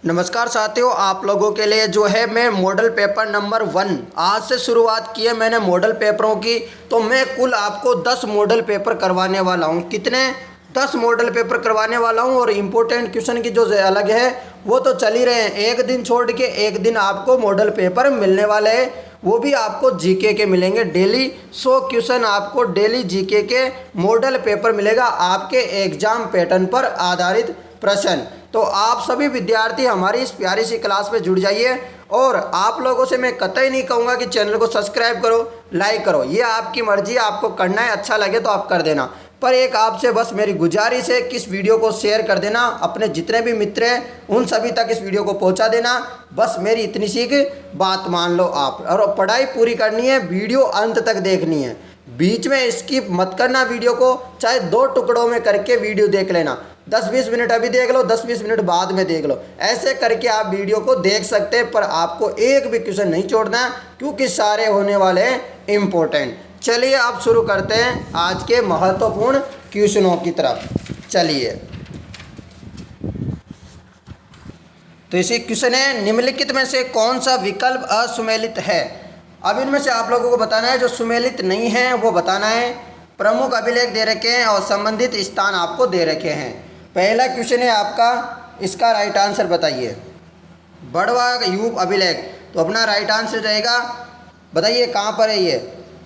नमस्कार साथियों, आप लोगों के लिए जो है मैं मॉडल पेपर नंबर 1 आज से शुरुआत की है मैंने मॉडल पेपरों की। तो मैं कुल आपको 10 मॉडल पेपर करवाने वाला हूं। कितने? 10 मॉडल पेपर करवाने वाला हूं। और इम्पोर्टेंट क्वेश्चन की जो अलग है वो तो चल ही रहे हैं। एक दिन छोड़ के एक दिन आपको मॉडल पेपर मिलने वाले हैं, वो भी आपको जीके के मिलेंगे। डेली 100 क्वेश्चन आपको डेली जीके के मॉडल पेपर मिलेगा, आपके एग्जाम पैटर्न पर आधारित प्रश्न। तो आप सभी विद्यार्थी हमारी इस प्यारी सी क्लास में जुड़ जाइए। और आप लोगों से मैं कतई नहीं कहूँगा कि चैनल को सब्सक्राइब करो, लाइक करो, ये आपकी मर्जी, आपको करना है, अच्छा लगे तो आप कर देना। पर एक आपसे बस मेरी गुजारिश है कि इस वीडियो को शेयर कर देना, अपने जितने भी मित्र हैं उन सभी तक इस वीडियो को पहुंचा देना। बस मेरी इतनी सी बात मान लो आप। और पढ़ाई पूरी करनी है, वीडियो अंत तक देखनी है, बीच में स्किप मत करना वीडियो को। चाहे 2 टुकड़ों में करके वीडियो देख लेना, 10-20 मिनट अभी देख लो, 10-20 मिनट बाद में देख लो, ऐसे करके आप वीडियो को देख सकते हैं। पर आपको एक भी क्वेश्चन नहीं छोड़ना, क्योंकि सारे होने वाले हैं इम्पोर्टेंट। चलिए अब शुरू करते हैं आज के महत्वपूर्ण क्वेश्चनों की तरफ। चलिए, तो इसी क्वेश्चन है, निम्नलिखित में से कौन सा विकल्प असुमेलित है? अब इनमें से आप लोगों को बताना है, जो सुमेलित नहीं है वो बताना है। प्रमुख अभिलेख दे रखे हैं और संबंधित स्थान आपको दे रखे हैं। पहला क्वेश्चन है आपका, इसका राइट आंसर बताइए। बड़वा यूप अभिलेख, तो अपना राइट आंसर रहेगा, बताइए कहाँ पर है ये?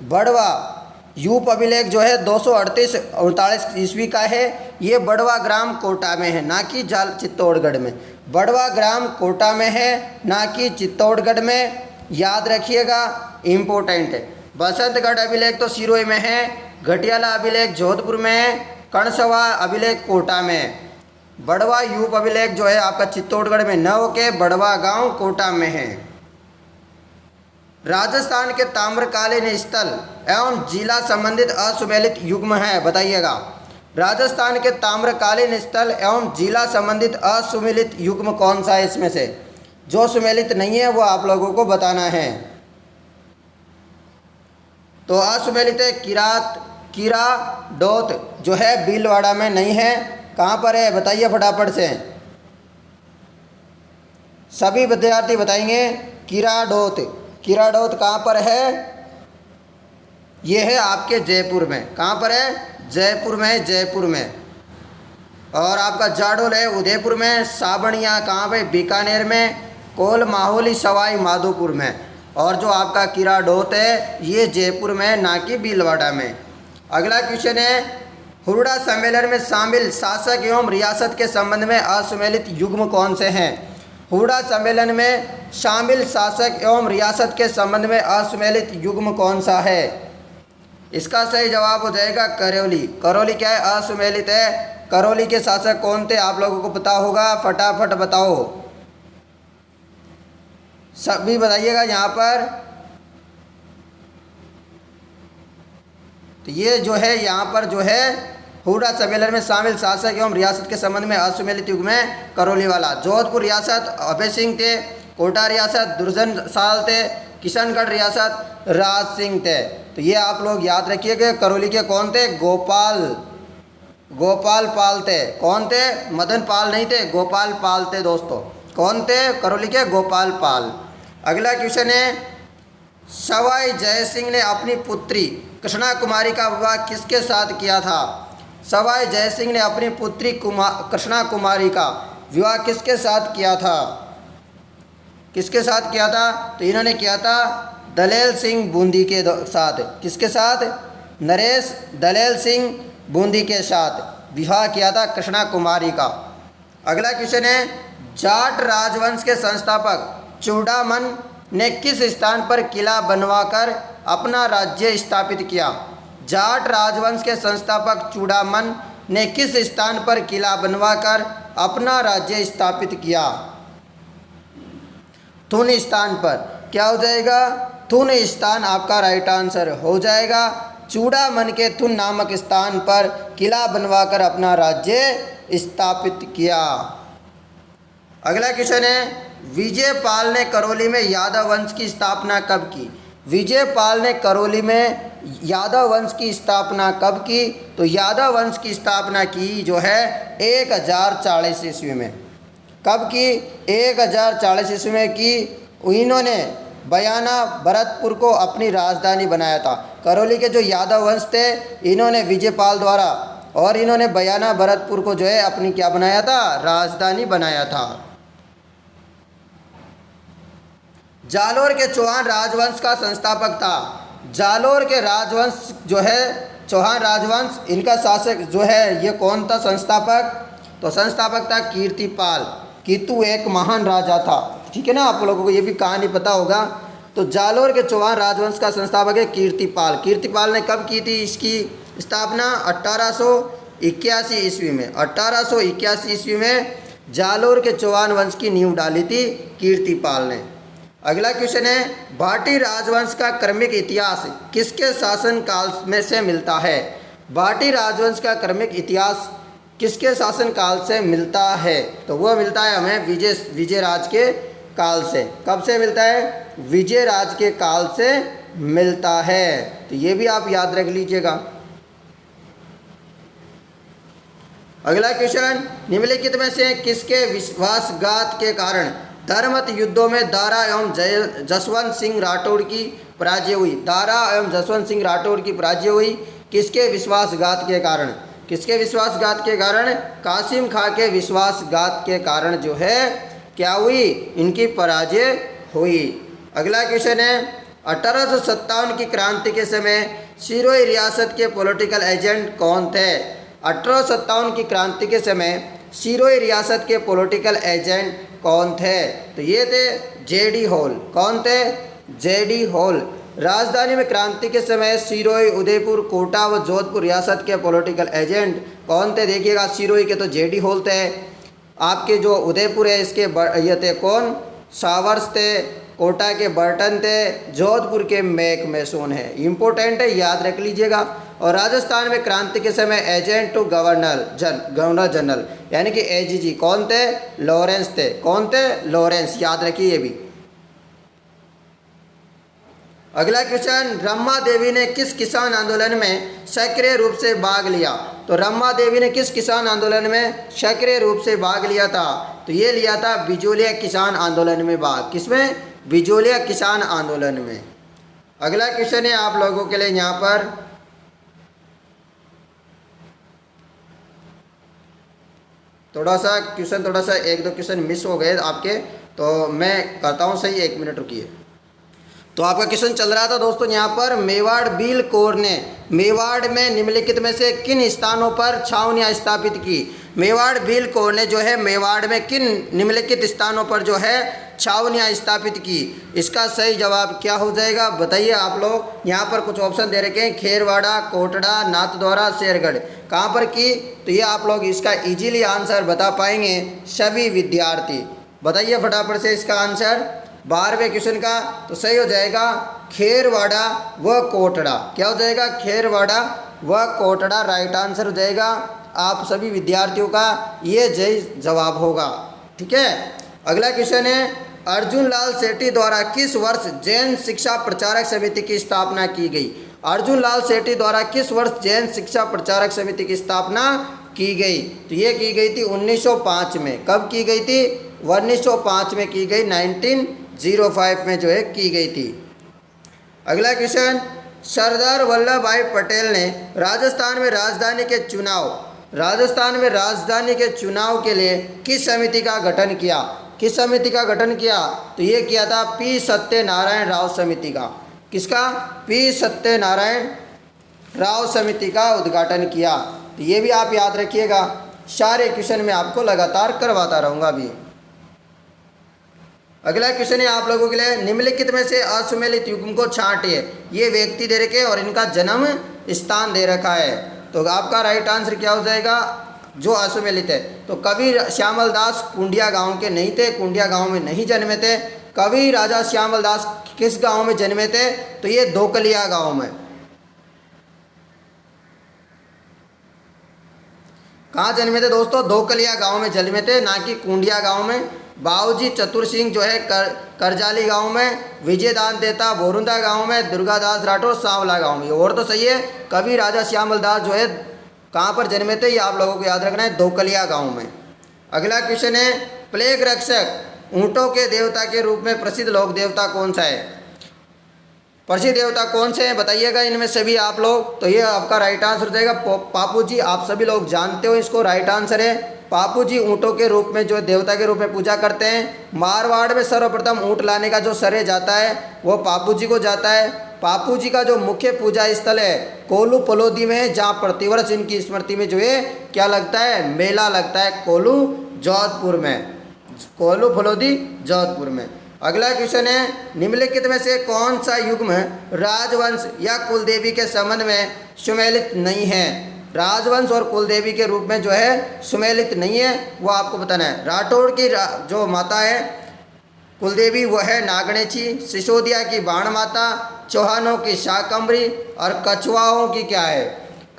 बड़वा यूप अभिलेख जो है 238-48 ईस्वी का है। ये बड़वा ग्राम कोटा में है, ना कि चित्तौड़गढ़ में। बड़वा ग्राम कोटा में है, ना कि चित्तौड़गढ़ में, याद रखिएगा, इम्पोर्टेंट है। बसंतगढ़ अभिलेख तो सिरोही में है, घटियाला अभिलेख जोधपुर में है, कणसवा अभिलेख कोटा में है। बड़वा यूप अभिलेख जो है आपका चित्तौड़गढ़ में न होके बड़वा गांव कोटा में है। राजस्थान के ताम्रकालीन स्थल एवं जिला संबंधित असुमेलित युग्म है, बताइएगा। राजस्थान के ताम्रकालीन स्थल एवं जिला संबंधित असुमेलित युग्म कौन सा है इसमें से? जो सुमेलित नहीं है वो आप लोगों को बताना है। तो असुमेलित है कीरा डोत जो है भीलवाड़ा में नहीं है। कहाँ पर है बताइए फटाफट से, सभी विद्यार्थी बताएंगे। कीरा डोत कहाँ पर है? ये है आपके जयपुर में। कहाँ पर है? जयपुर में। और आपका जाडोल है उदयपुर में। साबणिया कहाँ पे? बीकानेर में। कोल माहौली सवाई माधोपुर में। और जो आपका कीरा डोत है ये जयपुर में, ना कि भीलवाड़ा में। अगला क्वेश्चन है, हुरडा सम्मेलन में शामिल शासक एवं रियासत के संबंध में असुमेलित युग्म कौन से हैं? हुरडा सम्मेलन में शामिल शासक एवं रियासत के संबंध में असुमेलित युग्म कौन सा है? इसका सही जवाब हो जाएगा करौली। करौली क्या है? असुमेलित है। करौली के शासक कौन थे आप लोगों को पता होगा, फटाफट बताओ, सभी बताइएगा यहाँ पर। तो ये जो है यहाँ पर जो है हुरडा सम्मेलन में शामिल शासक एवं रियासत के संबंध में असुमेलित युग्म में करौली वाला। जोधपुर रियासत अभय सिंह थे, कोटा रियासत दुर्जन साल थे, किशनगढ़ रियासत राज सिंह थे। तो ये आप लोग याद रखिएगा। करौली के कौन थे? गोपाल पाल थे। कौन थे? मदन पाल नहीं थे, गोपाल पाल थे दोस्तों। कौन थे? करौली के गोपाल पाल। अगला क्वेश्चन है, सवाई जय सिंह ने अपनी पुत्री कृष्णा कुमारी का विवाह किसके साथ किया था? सवाई जय सिंह ने अपनी पुत्री कृष्णा कुमारी का विवाह किसके साथ किया था? किसके साथ किया था? तो इन्होंने किया था दलेल सिंह बूंदी के साथ। किसके साथ? नरेश दलेल सिंह बूंदी के साथ विवाह किया था कृष्णा कुमारी का। अगला क्वेश्चन है, जाट राजवंश के संस्थापक चूड़ामन ने किस स्थान पर किला बनवाकर अपना राज्य स्थापित किया? जाट राजवंश के संस्थापक चूड़ामन ने किस स्थान पर किला बनवाकर अपना राज्य स्थापित किया? थुन स्थान पर। क्या हो जाएगा? थुन स्थान आपका राइट आंसर हो जाएगा। चूड़ामन के थुन नामक स्थान पर किला बनवाकर अपना राज्य स्थापित किया। अगला क्वेश्चन है, विजयपाल ने करौली में यादव वंश की स्थापना कब की? विजयपाल ने करौली में यादव वंश की स्थापना कब की? तो यादव वंश की स्थापना की जो है 1040 ईस्वी में। कब की? 1040 ईस्वी में की। इन्होंने बयाना भरतपुर को अपनी राजधानी बनाया था। करौली के जो यादव वंश थे इन्होंने विजयपाल द्वारा, और इन्होंने बयाना भरतपुर को जो है अपनी क्या बनाया था? राजधानी बनाया था। जालोर के चौहान राजवंश का संस्थापक था। जालोर के राजवंश जो है चौहान राजवंश, इनका शासक जो है ये कौन था संस्थापक? तो संस्थापक था कीर्तिपाल। कीतु एक महान राजा था, ठीक है ना, आप लोगों को ये भी कहानी पता होगा। तो जालोर के चौहान राजवंश का संस्थापक है कीर्तिपाल। कीर्तिपाल ने कब की थी इसकी स्थापना? 1881 ईस्वी में। 1881 ईस्वी में जालोर के चौहान वंश की नींव डाली थी कीर्तिपाल ने। अगला क्वेश्चन है, भाटी राजवंश का क्रमिक इतिहास किसके शासन काल में से मिलता है? भाटी राजवंश का क्रमिक इतिहास किसके शासन काल से मिलता है? तो वह मिलता है हमें विजय राज के काल से। कब से मिलता है? विजय राज के काल से मिलता है। तो ये भी आप याद रख लीजिएगा। अगला क्वेश्चन, निम्नलिखित में से किसके विश्वासघात के कारण धर्मत युद्धों में दारा एवं जसवंत सिंह राठौड़ की पराजय हुई? दारा एवं जसवंत सिंह राठौड़ की पराजय हुई किसके विश्वासघात के कारण? किसके विश्वासघात के कारण? कासिम खां के विश्वासघात के कारण जो है क्या हुई? इनकी पराजय हुई। अगला क्वेश्चन है, 1857 की क्रांति के समय सिरोही रियासत के पॉलिटिकल एजेंट कौन थे? 1857 की क्रांति के समय सिरोही रियासत के पॉलिटिकल एजेंट कौन थे? तो ये थे जेडी हॉल। कौन थे? JD hall. राजधानी में क्रांति के समय सिरोही, उदयपुर, कोटा व जोधपुर रियासत के पॉलिटिकल एजेंट कौन थे? देखिएगा, सिरोही के तो जेडी हॉल थे, आपके जो उदयपुर है इसके ये थे कौन? सावर्स थे, कोटा के बर्टन थे, जोधपुर के मैक मैसोन है। इम्पोर्टेंट है, याद रख लीजिएगा। और राजस्थान में क्रांति के समय एजेंट टू गवर्नर जनरल यानी कि एजीजी कौन थे? लॉरेंस थे। कौन थे? लॉरेंस, याद रखिए ये भी। अगला क्वेश्चन, रमा देवी ने किस किसान आंदोलन में सक्रिय रूप से भाग लिया? तो रमा देवी ने किस किसान आंदोलन में सक्रिय रूप से भाग लिया था? तो ये लिया था बिजोलिया किसान आंदोलन में भाग। किसमें? बिजोलिया किसान आंदोलन में। अगला क्वेश्चन है आप लोगों के लिए यहाँ पर, थोड़ा सा एक दो क्वेश्चन मिस हो गए आपके, तो मैं करता हूँ सही, 1 मिनट रुकिए। तो आपका क्वेश्चन चल रहा था दोस्तों यहाँ पर, मेवाड़ बिल कौर ने मेवाड़ में निम्नलिखित में से किन स्थानों पर छावनियाँ स्थापित की? मेवाड़ बिल कौर ने जो है मेवाड़ में किन निम्नलिखित स्थानों पर जो है छावनियाँ स्थापित की? इसका सही जवाब क्या हो जाएगा बताइए आप लोग। यहाँ पर कुछ ऑप्शन दे रखे हैं, खेरवाड़ा, कोटड़ा, नाथद्वारा, शेरगढ़। कहाँ पर की? तो ये आप लोग इसका इजीली आंसर बता पाएंगे सभी विद्यार्थी। बताइए फटाफट से इसका आंसर 12वें क्वेश्चन का। तो सही हो जाएगा खेरवाड़ा व कोटड़ा। क्या हो जाएगा? खेरवाड़ा व कोटड़ा राइट आंसर हो जाएगा आप सभी विद्यार्थियों का, ये सही जवाब होगा। ठीक है। अगला क्वेश्चन है, अर्जुन लाल सेठी द्वारा किस वर्ष जैन शिक्षा प्रचारक समिति की स्थापना की गई? अर्जुन लाल सेठी द्वारा किस वर्ष जैन शिक्षा प्रचारक समिति की स्थापना की गई? तो ये की गई थी 1905 में। कब की गई थी? 1905 में की गई, 1905 में जो है की गई थी। अगला क्वेश्चन, सरदार वल्लभ भाई पटेल ने राजस्थान में राजधानी के चुनाव के लिए किस समिति का गठन किया? किस समिति का गठन किया? तो ये किया था पी सत्यनारायण राव समिति का। किसका? पी सत्यनारायण राव समिति का उद्घाटन किया। तो ये भी आप याद रखिएगा, सारे क्वेश्चन में आपको लगातार करवाता रहूँगा अभी। अगला क्वेश्चन है आप लोगों के लिए, निम्नलिखित में से असुमेलित युग्म को छांटिए। ये व्यक्ति दे रखे और इनका जन्म स्थान दे रखा है। तो आपका राइट आंसर क्या हो जाएगा जो असुमेलित है? तो कवि श्यामल दास कुंडिया गांव के नहीं थे, कुंडिया गांव में नहीं जन्मे थे। कवि राजा श्यामल दास किस गांव में जन्मे थे? तो ये धोकलिया गांव में। कहाँ जन्मे थे दोस्तों? धोकलिया गांव में जन्मे थे, ना कि कुंडिया गांव में। बाबूजी चतुर सिंह जो है करजाली गांव में, विजयदान देता बोरुंदा गांव में, दुर्गादास राठौर सांवला गांव में। और तो सही है, कवि राजा श्यामल दास जो है कहाँ पर जन्मे थे? ये आप लोगों को याद रखना है, धोकलिया गांव में। अगला क्वेश्चन है, प्लेग रक्षक ऊँटों के देवता के रूप में प्रसिद्ध लोक देवता कौन सा है? प्रसिद्ध देवता कौन से हैं बताइएगा इनमें सभी आप लोग। तो ये आपका राइट आंसर हो जाएगा पापू जी। आप सभी लोग जानते हो इसको, राइट आंसर है पापू जी ऊँटों के रूप में जो देवता के रूप में पूजा करते हैं। मारवाड़ में सर्वप्रथम ऊँट लाने का जो श्रेय जाता है वो पापू जी को जाता है। पापू जी का जो मुख्य पूजा स्थल है कोल्लू फलोदी में है, जहाँ प्रतिवर्ष इनकी स्मृति में जो है क्या लगता है, मेला लगता है कोल्लू जोधपुर में, कोल्लू फलोदी जोधपुर में। अगला क्वेश्चन है निम्नलिखित में से कौन सा युग्म राजवंश या कुलदेवी के संबंध में सुमेलित नहीं है? राजवंश और कुलदेवी के रूप में जो है सुमेलित नहीं है वो आपको बताना है। राठौड़ की जो माता है कुलदेवी वो है नागणेची, सिसोदिया की बाण माता, चौहानों की शाकंभरी और कछुआओं की क्या है?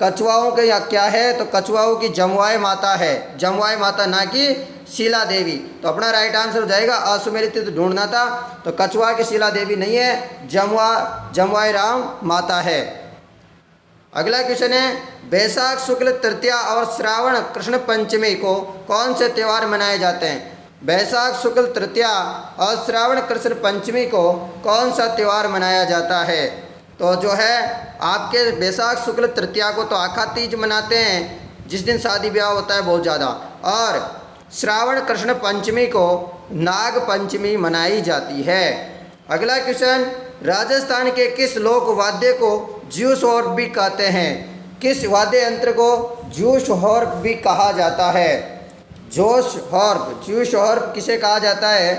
कछुआओं के या क्या है? तो कछुआओं की जमुआई माता है, जमुआई माता ना कि शीला देवी। तो अपना राइट आंसर हो जाएगा असुमेलित ढूंढना था, तो कछुआ की शीला देवी नहीं है, जमुआई राम माता है। अगला क्वेश्चन है बैसाख शुक्ल तृतीया और श्रावण कृष्ण पंचमी को कौन से त्यौहार मनाए जाते हैं? बैसाख शुक्ल तृतीया और श्रावण कृष्ण पंचमी को कौन सा त्यौहार मनाया जाता है? तो जो है आपके बैसाख शुक्ल तृतीया को तो आखा तीज मनाते हैं जिस दिन शादी ब्याह होता है बहुत ज़्यादा, और श्रावण कृष्ण पंचमी को नाग पंचमी मनाई जाती है। अगला क्वेश्चन राजस्थान के किस लोक वाद्य को जूस हॉर्प भी कहते हैं? किस वाद्य यंत्र को जूस हॉर्प भी कहा जाता है? जूस हॉर्प किसे कहा जाता है?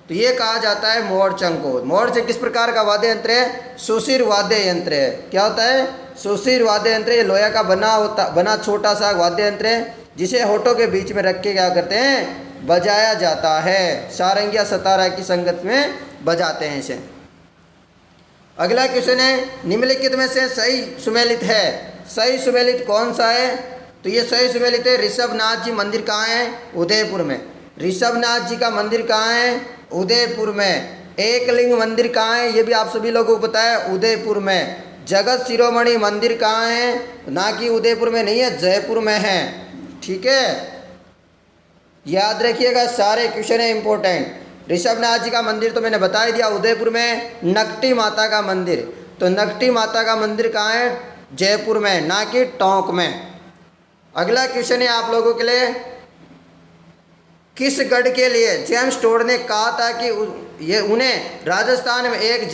तो ये कहा जाता है मोरचंग को। मोरचंग किस प्रकार का वाद्य यंत्र है? सुशिर वाद्य यंत्र है। क्या होता है? सुशिर वाद्य यंत्र। ये लोहा का बना छोटा सा वाद्य यंत्र है जिसे होठों के बीच में रख के क्या करते हैं, बजाया जाता है। सारंग या सतारा की संगत में बजाते हैं इसे। अगला क्वेश्चन है निम्नलिखित में से सही सुमेलित है? सही सुमेलित कौन सा है? तो ये सही सुमेलित है ऋषभनाथ जी मंदिर कहाँ है? उदयपुर में। ऋषभनाथ जी का मंदिर कहाँ है? उदयपुर में। एकलिंग मंदिर कहाँ है? ये भी आप सभी लोगों को पता है, उदयपुर में। जगत शिरोमणि मंदिर कहाँ है? ना कि उदयपुर में नहीं है, जयपुर में है। ठीक है, याद रखिएगा, सारे क्वेश्चन है इंपॉर्टेंट। ऋषभनाथ जी का मंदिर तो मैंने बता ही दिया, उदयपुर में। नकटी माता का मंदिर, तो नकटी माता का मंदिर कहाँ है? जयपुर में, ना कि टोंक में। अगला क्वेश्चन है आप लोगों के लिए, किस गढ़ के लिए जेम्स टोड ने कहा था कि ये उन्हें राजस्थान में एक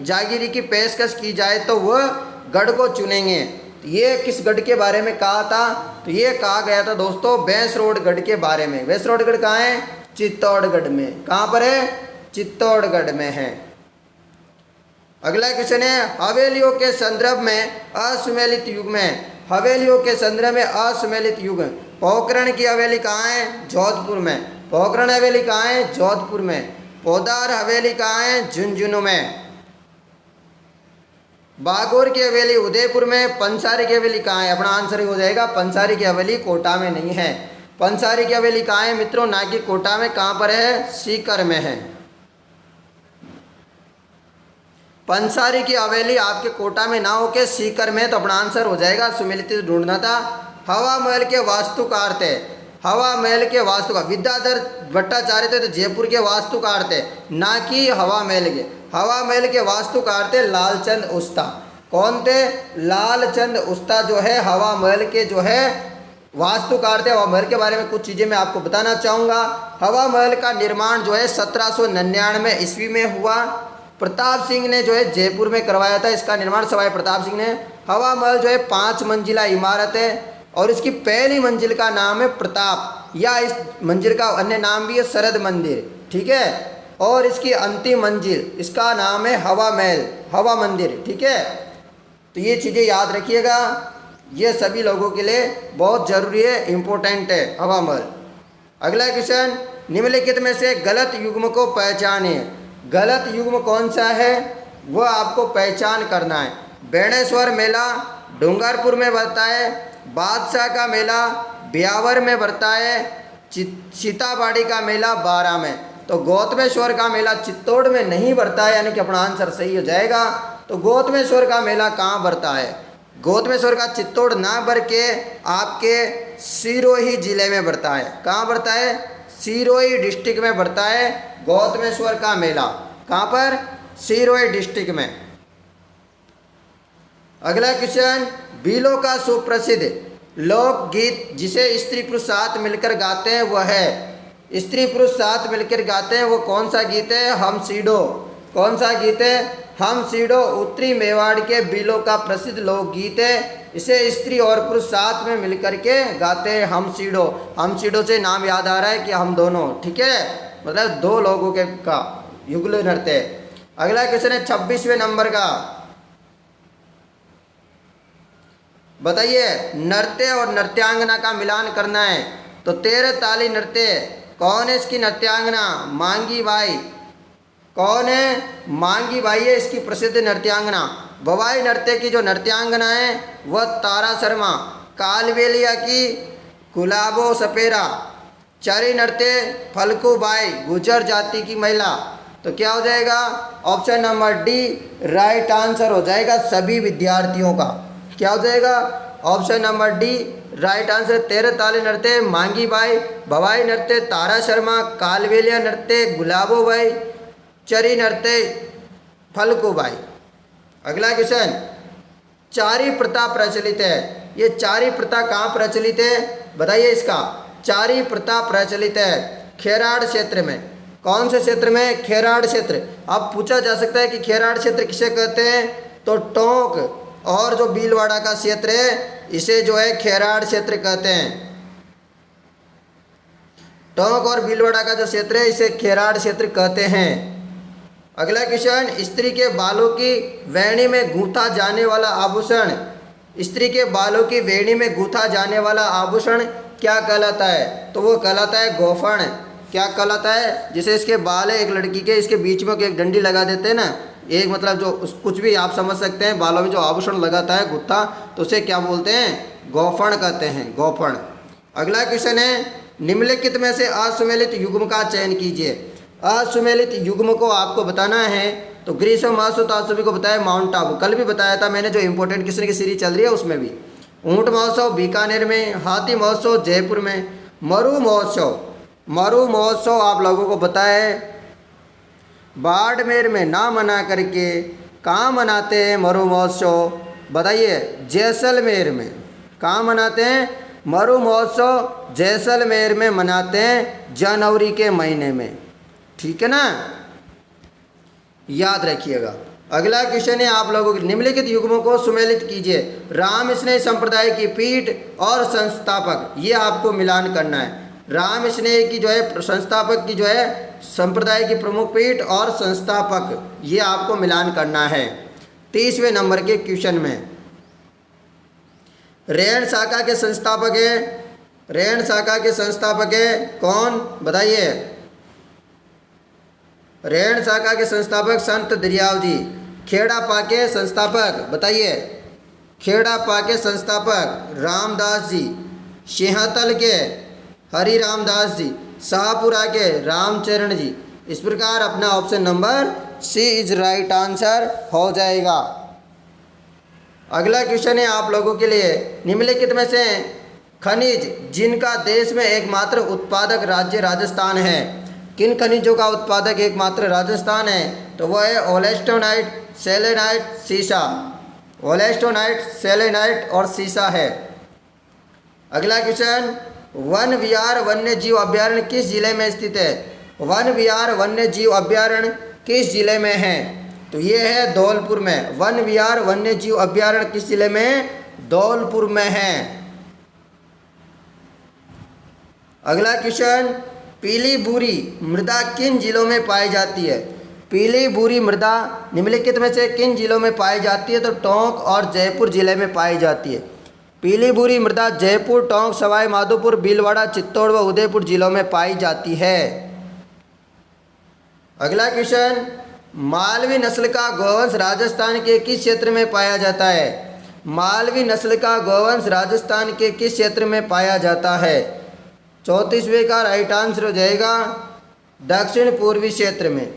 जागीरी की पेशकश की जाए तो वह गढ़ को चुनेंगे? ये किस गढ़ के बारे में कहा था? तो ये कहा गया था दोस्तों भैंसरोडगढ़ के बारे में। भैंसरोडगढ़ कहाँ है? चित्तौड़गढ़ में। कहाँ पर है? चित्तौड़गढ़ में है। अगला क्वेश्चन है हवेलियों के संदर्भ में असुमेलित युग में, हवेलियों के संदर्भ में असुमेलित युग। पोखरण की हवेली कहाँ है? जोधपुर में। पोखरण हवेली कहाँ है? जोधपुर में। पोदार हवेली कहाँ है? झुंझुनू में। बागौर की हवेली उदयपुर में। पंसारी की हवेली कहाँ है? अपना आंसर हो जाएगा पंसारी की हवेली कोटा में नहीं है। पंसारी की हवेली कहाँ है मित्रों? ना कि कोटा में। कहाँ पर है? सीकर में है। पंसारी की हवेली आपके कोटा में ना होके सीकर में, तो अपना आंसर हो जाएगा सुमेलित ढूंढना था। हवा महल के वास्तुकार थे, हवा महल के वास्तुकार विद्याधर भट्टाचार्य थे, तो जयपुर के वास्तुकार थे, ना कि हवा महल के। हवा महल के वास्तुकार थे लालचंद उस्ता। कौन थे? लालचंद उस्ता जो है हवा महल के जो है वास्तुकार थे। हवा महल के बारे में कुछ चीज़ें मैं आपको बताना चाहूँगा। हवा महल का निर्माण जो है 1799 ईस्वी में हुआ। प्रताप सिंह ने जो है जयपुर में करवाया था इसका निर्माण, सवाई प्रताप सिंह ने। हवा महल जो है 5 मंजिला इमारत है और इसकी पहली मंजिल का नाम है प्रताप, या इस मंजिल का अन्य नाम भी है शरद मंदिर। ठीक है, और इसकी अंतिम मंजिल इसका नाम है हवा महल, हवा मंदिर। ठीक है, तो ये चीज़ें याद रखिएगा, ये सभी लोगों के लिए बहुत ज़रूरी है, इम्पोर्टेंट है हवा महल। अगला क्वेश्चन निम्नलिखित में से गलत युग्म को पहचानिए। गलत युग्म कौन सा है वो आपको पहचान करना है। बेणेश्वर मेला डूंगरपुर में बढ़ता है, बादशाह का मेला ब्यावर में बढ़ता है, सीताबाड़ी का मेला बारा में। तो गौतमेश्वर का मेला चित्तौड़ में नहीं बढ़ता है, यानी कि अपना आंसर सही हो जाएगा। तो गौतमेश्वर का मेला कहाँ बढ़ता है? गौतमेश्वर का चित्तौड़ ना बढ़ के आपके सिरोही जिले में बढ़ता है। कहाँ बढ़ता है? सिरोही डिस्ट्रिक्ट में पड़ता है गौतमेश्वर का मेला। कहाँ पर? सिरोही डिस्ट्रिक्ट में। अगला क्वेश्चन, बीलो का सुप्रसिद्ध लोकगीत जिसे स्त्री पुरुष साथ मिलकर गाते हैं वह है, स्त्री पुरुष साथ मिलकर गाते हैं वो कौन सा गीत है? हम सीडो। कौन सा गीत है? हम सीडो उत्तरी मेवाड़ के बीलो का प्रसिद्ध लोकगीत है। इसे स्त्री और पुरुष साथ में मिलकर के गाते हैं हम सीडो। हम सीडो से नाम याद आ रहा है कि हम दोनों, ठीक है, मतलब दो लोगों के का युगल नृत्य है। अगला क्वेश्चन है 26वें नंबर का, बताइए नृत्य और नृत्यांगना का मिलान करना है। तो 13 ताली नृत्य कौन है इसकी नृत्यांगना? मांगी बाई। कौन है? मांगी बाई है इसकी प्रसिद्ध नृत्यांगना। भवाई नृत्य की जो नृत्यांगना है वह तारा शर्मा। कालबेलिया की गुलाबो सपेरा। चरी नृत्य फलकू बाई गुजर जाति की महिला। तो क्या हो जाएगा? Option number D right answer हो जाएगा सभी विद्यार्थियों का। क्या हो जाएगा? Option number D right answer. 13 ताली नृत्य मांगी बाई, भवाई नृत्य तारा शर्मा, कालबेलिया नृत्य गुलाबो बाई, चरी नृत्य फलकू बाई। अगला क्वेश्चन, चारी प्रथा प्रचलित है। ये चारी प्रथा कहाँ प्रचलित है? बताइए इसका। चारी प्रथा प्रचलित है खेराड़ क्षेत्र में। कौन से क्षेत्र में? खेराड़ क्षेत्र। अब पूछा जा सकता है कि खेराड़ क्षेत्र किसे कहते हैं? तो टोंक और जो भीलवाड़ा का क्षेत्र है इसे जो है खेराड़ क्षेत्र कहते हैं। टोंक और भीलवाड़ा का जो क्षेत्र है इसे खेराड़ क्षेत्र कहते हैं। अगला क्वेश्चन, स्त्री के बालों की वेणी में गूंथा जाने वाला आभूषण, स्त्री के बालों की वेणी में गूंथा जाने वाला आभूषण क्या कहलाता है? तो वो कहलाता है गोफण। क्या कहलाता है? जैसे इसके बाल है एक लड़की के, इसके बीच में एक डंडी लगा देते हैं ना, एक मतलब जो कुछ भी आप समझ सकते हैं, बालों में जो आभूषण लगाता है गुत्था, तो उसे क्या बोलते हैं? गोफण कहते हैं, गोफण। अगला क्वेश्चन है, निम्नलिखित में से असुमेलित युग्म का चयन कीजिए। असुमेलित युग्म को आपको बताना है। तो ग्रीष्म महोत्सव तो आप सभी को बताया माउंट आबू, कल भी बताया था मैंने, जो इंपॉर्टेंट क्वेश्चन की सीरीज चल रही है उसमें भी। ऊंट महोत्सव बीकानेर में, हाथी महोत्सव जयपुर में, मरु महोत्सव, मरु महोत्सव आप लोगों को बताया है बाड़मेर में ना मना करके कहाँ मनाते हैं मरु महोत्सव? बताइए जैसलमेर में। कहाँ मनाते हैं? मरु महोत्सव जैसलमेर में मनाते हैं जनवरी के महीने में, ठीक है ना, याद रखिएगा। अगला क्वेश्चन है आप लोगों के, निम्नलिखित युग्मों को सुमेलित कीजिए। राम स्नेह संप्रदाय की पीठ और संस्थापक, ये आपको मिलान करना है। राम स्नेह की जो है संस्थापक की जो है संप्रदाय की प्रमुख पीठ और संस्थापक, ये आपको मिलान करना है। 30वें नंबर के क्वेश्चन में रेण शाखा के संस्थापक है, रेण शाखा के संस्थापक है कौन? बताइए। रेण शाखा के संस्थापक संत दरियाव जी। खेड़ा पा के संस्थापक बताइए। खेड़ा पा के संस्थापक रामदास जी। सिंहतल के हरि रामदास जी। शाहपुरा के रामचरण जी। इस प्रकार अपना option number C is right answer हो जाएगा। अगला क्वेश्चन है आप लोगों के लिए, निम्नलिखित में से खनिज जिनका देश में एकमात्र उत्पादक राज्य राजस्थान है, किन खनिजों का उत्पादक एकमात्र राजस्थान है? तो वह है ओलेस्टोनाइट, सेलेनाइट, सीसा। ओलेस्टोनाइट, सेलेनाइट और सीसा है। अगला क्वेश्चन, वन विहार वन्य जीव अभ्यारण्य किस जिले में स्थित है? वन विहार वन्य जीव अभ्यारण्य किस जिले में है? तो ये है धौलपुर में। वन विहार वन्य जीव अभ्यारण्य किस जिले में है? धौलपुर में है। अगला क्वेश्चन, पीली भूरी मृदा किन जिलों में पाई जाती है? पीली भूरी मृदा निम्नलिखित में से किन जिलों में पाई जाती है? तो टोंक और जयपुर जिले में पाई जाती है। पीली भूरी मृदा जयपुर, टोंक, सवाई माधोपुर, भीलवाड़ा, चित्तौड़ व उदयपुर जिलों में पाई जाती है। अगला क्वेश्चन, मालवी नस्ल का गौवंश राजस्थान के किस क्षेत्र में पाया जाता है? मालवी नस्ल का गौवंश राजस्थान के किस क्षेत्र में पाया जाता है? 34वें का राइट आंसर हो जाएगा दक्षिण पूर्वी क्षेत्र में।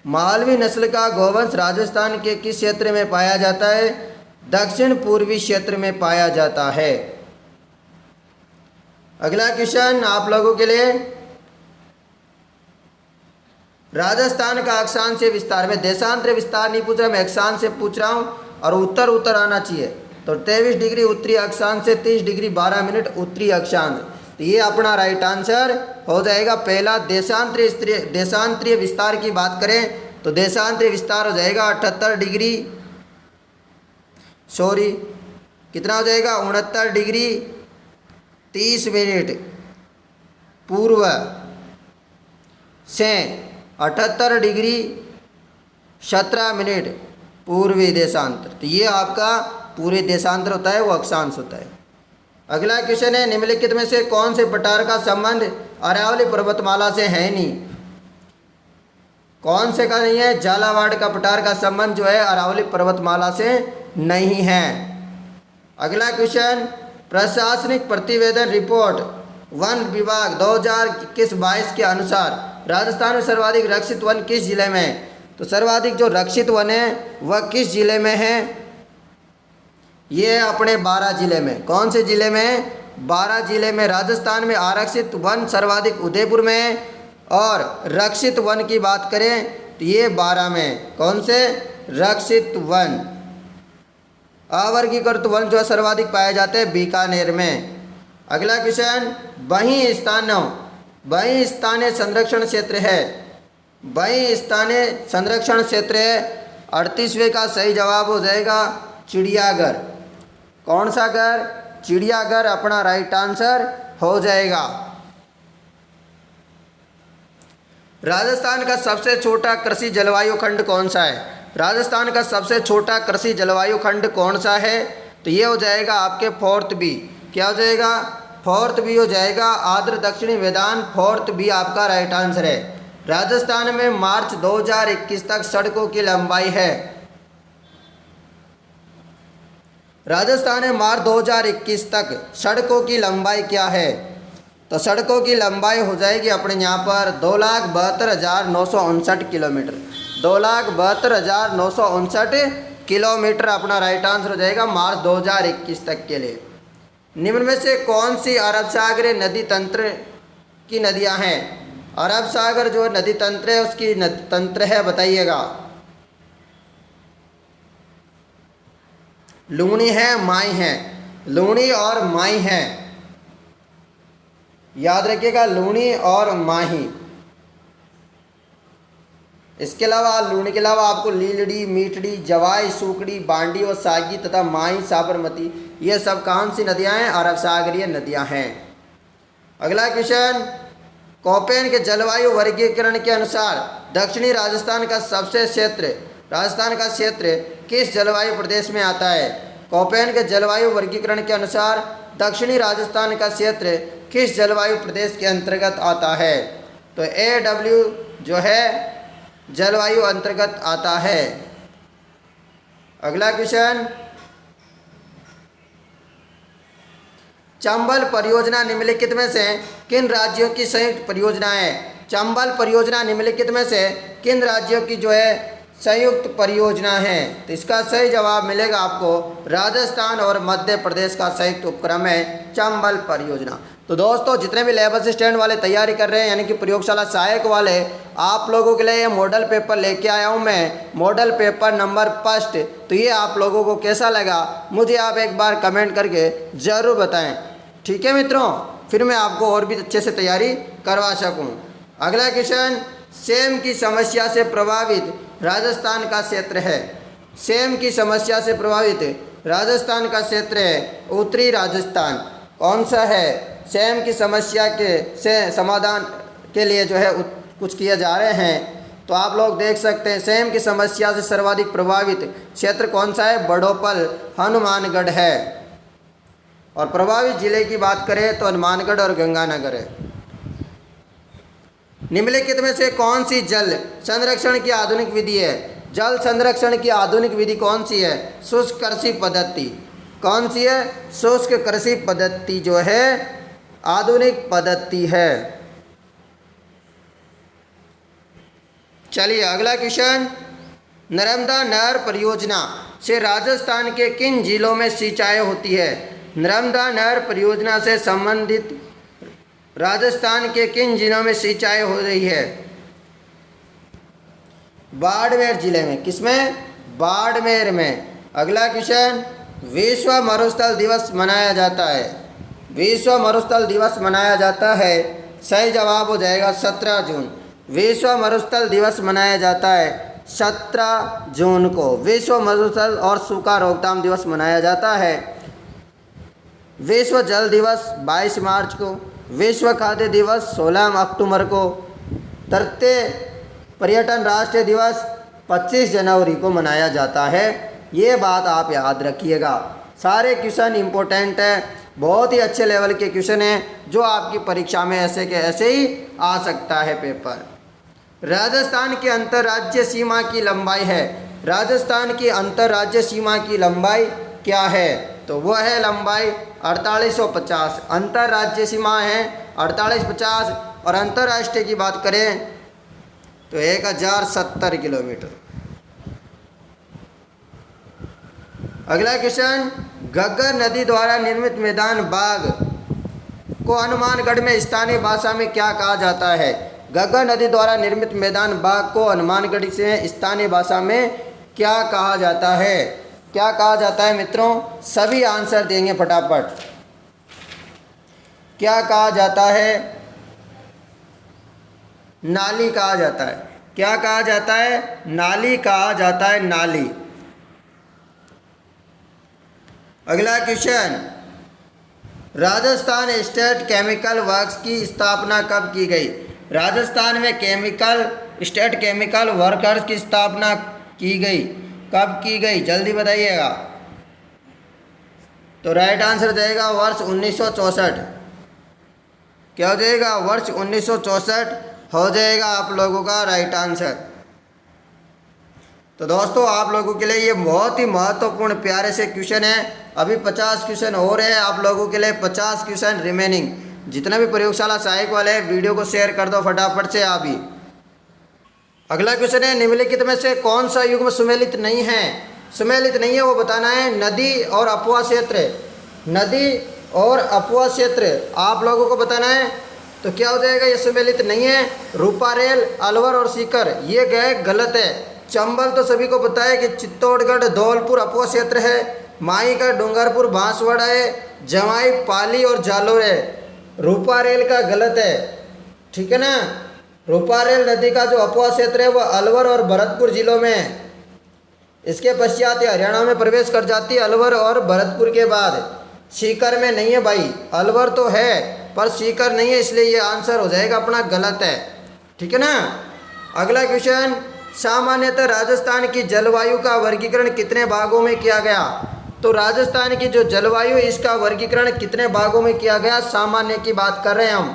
मालवी नस्ल का गौवंश राजस्थान के किस क्षेत्र में पाया जाता है? दक्षिण पूर्वी क्षेत्र में पाया जाता है। अगला क्वेश्चन आप लोगों के लिए, राजस्थान का अक्षांशीय विस्तार में देशांतरीय विस्तार नहीं पूछ रहा, मैं अक्षांश से पूछ रहा हूँ और उत्तर उत्तर आना चाहिए। तो 23 डिग्री उत्तरी अक्षांश से 30 डिग्री 12 मिनट उत्तरी अक्षांश। तो ये अपना राइट आंसर हो जाएगा पहला। देशांतरीय विस्तार की बात करें तो देशांतरीय विस्तार हो जाएगा 78 डिग्री, सॉरी कितना हो जाएगा 69 डिग्री 30 मिनट पूर्व से 78 डिग्री 17 मिनट पूर्वी देशांतर। तो ये आपका पूरे देशांतर होता है, वो अक्षांश होता है। अगला क्वेश्चन है, निम्नलिखित में से कौन से पठार का संबंध अरावली पर्वतमाला से है नहीं? कौन से का नहीं है? झालावाड़ का पठार का संबंध जो है अरावली पर्वतमाला से नहीं है। अगला क्वेश्चन, प्रशासनिक प्रतिवेदन रिपोर्ट वन विभाग 2021-22 के अनुसार राजस्थान में सर्वाधिक रक्षित वन किस जिले में है? तो सर्वाधिक जो रक्षित वन है वह किस जिले में है? ये अपने 12 जिले में। कौन से जिले में? 12 जिले में। राजस्थान में आरक्षित वन सर्वाधिक उदयपुर में है और रक्षित वन की बात करें तो ये 12 में। कौन से? रक्षित वन। अवर्गीकृत वन जो सर्वाधिक पाए जाते हैं बीकानेर में। अगला क्वेश्चन, बही स्थानीय संरक्षण क्षेत्र है। बही स्थानीय संरक्षण क्षेत्र है 38वें का सही जवाब हो जाएगा चिड़ियाघर। कौन सा घर? चिड़ियाघर अपना राइट आंसर हो जाएगा। राजस्थान का सबसे छोटा कृषि जलवायु खंड कौन सा है? राजस्थान का सबसे छोटा कृषि जलवायु खंड कौन सा है? तो ये हो जाएगा आपके 4th बी। क्या हो जाएगा? 4th बी हो जाएगा आर्द्र दक्षिणी मैदान। 4th बी आपका राइट आंसर है। राजस्थान में मार्च 2021 तक सड़कों की लंबाई है। राजस्थान में मार्च 2021 तक सड़कों की लंबाई क्या है? तो सड़कों की लंबाई हो जाएगी अपने यहाँ पर 2,72,959 किलोमीटर। 2,72,959 किलोमीटर अपना राइट आंसर हो जाएगा मार्च 2021 तक के लिए। निम्न में से कौन सी अरब सागरीय नदी तंत्र की नदियाँ हैं? अरब सागर जो नदी तंत्र है उसकी नदी तंत्र है, बताइएगा। लूणी है, माई है। लूणी और माई है, याद रखिएगा, लूणी और माही। इसके अलावा लूणी के अलावा आपको लीलड़ी, मीठड़ी, जवाई, सूकड़ी, बांडी और सागी तथा माही, साबरमती, ये सब कौन सी नदियां हैं? अरब सागरीय नदियां हैं। अगला क्वेश्चन, कोपेन के जलवायु वर्गीकरण के अनुसार दक्षिणी राजस्थान का क्षेत्र किस जलवायु प्रदेश में आता है? कोपेन के जलवायु वर्गीकरण के अनुसार दक्षिणी राजस्थान का क्षेत्र किस जलवायु प्रदेश के अंतर्गत आता है? तो AW जो है जलवायु अंतर्गत आता है। अगला क्वेश्चन, चंबल परियोजना निम्नलिखित में से किन राज्यों की संयुक्त परियोजना है? चंबल परियोजना निम्नलिखित में से किन राज्यों की जो है संयुक्त परियोजना है? तो इसका सही जवाब मिलेगा आपको राजस्थान और मध्य प्रदेश का संयुक्त उपक्रम है चंबल परियोजना। तो दोस्तों, जितने भी लैब असिस्टेंट वाले तैयारी कर रहे हैं यानी कि प्रयोगशाला सहायक वाले, आप लोगों के लिए ये मॉडल पेपर लेके आया हूँ मैं, मॉडल पेपर नंबर 1। तो ये आप लोगों को कैसा लगा मुझे आप एक बार कमेंट करके ज़रूर बताएं। ठीक है मित्रों, फिर मैं आपको और भी अच्छे से तैयारी करवा सकूँ। अगला क्वेश्चन, सेम की समस्या से प्रभावित राजस्थान का क्षेत्र है। सेम की समस्या से प्रभावित राजस्थान का क्षेत्र है उत्तरी राजस्थान। कौन सा है? सेम की समस्या के समाधान के लिए जो है कुछ किए जा रहे हैं। तो आप लोग देख सकते हैं सेम की समस्या से सर्वाधिक प्रभावित क्षेत्र कौन सा है? बड़ोपल, हनुमानगढ़ है। और प्रभावित जिले की बात करें तो हनुमानगढ़ और गंगानगर है। निम्नलिखित में से कौन सी जल संरक्षण की आधुनिक विधि है? जल संरक्षण की आधुनिक विधि कौन सी है? शुष्क कृषि पद्धति। कौन सी है? शुष्क कृषि पद्धति जो है आधुनिक पद्धति है। चलिए अगला क्वेश्चन, नर्मदा नहर परियोजना से राजस्थान के किन जिलों में सिंचाई होती है? नर्मदा नहर परियोजना से संबंधित राजस्थान के किन जिलों में सिंचाई हो रही है? बाड़मेर जिले में। किसमें? बाड़मेर में। अगला क्वेश्चन, विश्व मरुस्थल दिवस मनाया जाता है। विश्व मरुस्थल दिवस मनाया जाता है, सही जवाब हो जाएगा 17 जून। विश्व मरुस्थल दिवस मनाया जाता है 17 जून को। विश्व मरुस्थल और सूखा रोकथाम दिवस मनाया जाता है। विश्व जल दिवस 22 मार्च को। विश्व खाद्य दिवस 16 अक्टूबर को। तृतीय पर्यटन राष्ट्रीय दिवस 25 जनवरी को मनाया जाता है। ये बात आप याद रखिएगा। सारे क्वेश्चन इम्पोर्टेंट है, बहुत ही अच्छे लेवल के क्वेश्चन हैं जो आपकी परीक्षा में ऐसे के ऐसे ही आ सकता है पेपर। राजस्थान की अंतर्राज्यीय सीमा की लंबाई है। राजस्थान की अंतर्राज्यीय सीमा की लंबाई क्या है? तो वह है लंबाई 4850। अंतर्राज्यीय सीमा है 4850 और अंतर्राष्ट्रीय की बात करें तो 1070 किलोमीटर। अगला क्वेश्चन, घग्गर नदी द्वारा निर्मित मैदान बाग को हनुमानगढ़ में स्थानीय भाषा में क्या कहा जाता है? घग्गर नदी द्वारा निर्मित मैदान बाग को हनुमानगढ़ से स्थानीय भाषा में क्या कहा जाता है? क्या कहा जाता है मित्रों? सभी आंसर देंगे फटाफट। क्या कहा जाता है? नाली कहा जाता है। क्या कहा जाता है? नाली कहा जाता है, नाली। अगला question, Rajasthan state chemical works की स्थापना कब की गई? राजस्थान में स्टेट केमिकल वर्कर्स की स्थापना की गई, कब की गई? जल्दी बताइएगा। तो राइट आंसर जाएगा वर्ष 1964। क्या हो जाएगा? वर्ष 1964 हो जाएगा आप लोगों का राइट आंसर। तो दोस्तों आप लोगों के लिए ये बहुत ही महत्वपूर्ण प्यारे से क्वेश्चन है। अभी 50 क्वेश्चन हो रहे हैं आप लोगों के लिए, 50 क्वेश्चन रिमेनिंग। जितने भी प्रयोगशाला सहायक वाले हैं वीडियो को शेयर कर दो फटाफट से आप ही। अगला क्वेश्चन है, निम्नलिखित में से कौन सा युग्म सुमेलित नहीं है? सुमेलित नहीं है वो बताना है। नदी और अपवा क्षेत्र, नदी और अपवा क्षेत्र आप लोगों को बताना है। तो क्या हो जाएगा? ये सुमेलित नहीं है। रूपारेल, अलवर और सीकर ये गए गलत है। चंबल तो सभी को पता है कि चित्तौड़गढ़ धौलपुर अपवा क्षेत्र है। माई का डूंगरपुर बांसवाड़ा है। जवाई पाली और जालोर है। रूपारेल का गलत है, ठीक है ना। रूपारेल नदी का जो अपवा क्षेत्र है वह अलवर और भरतपुर जिलों में है। इसके पश्चात ये हरियाणा में प्रवेश कर जाती है अलवर और भरतपुर के बाद। सीकर में नहीं है भाई, अलवर तो है पर सीकर नहीं है, इसलिए ये आंसर हो जाएगा अपना गलत है, ठीक है ना। अगला क्वेश्चन, सामान्यतः राजस्थान की जलवायु का वर्गीकरण कितने भागों में किया गया? तो राजस्थान की जो जलवायु इसका वर्गीकरण कितने भागों में किया गया? सामान्य की बात कर रहे हैं हम,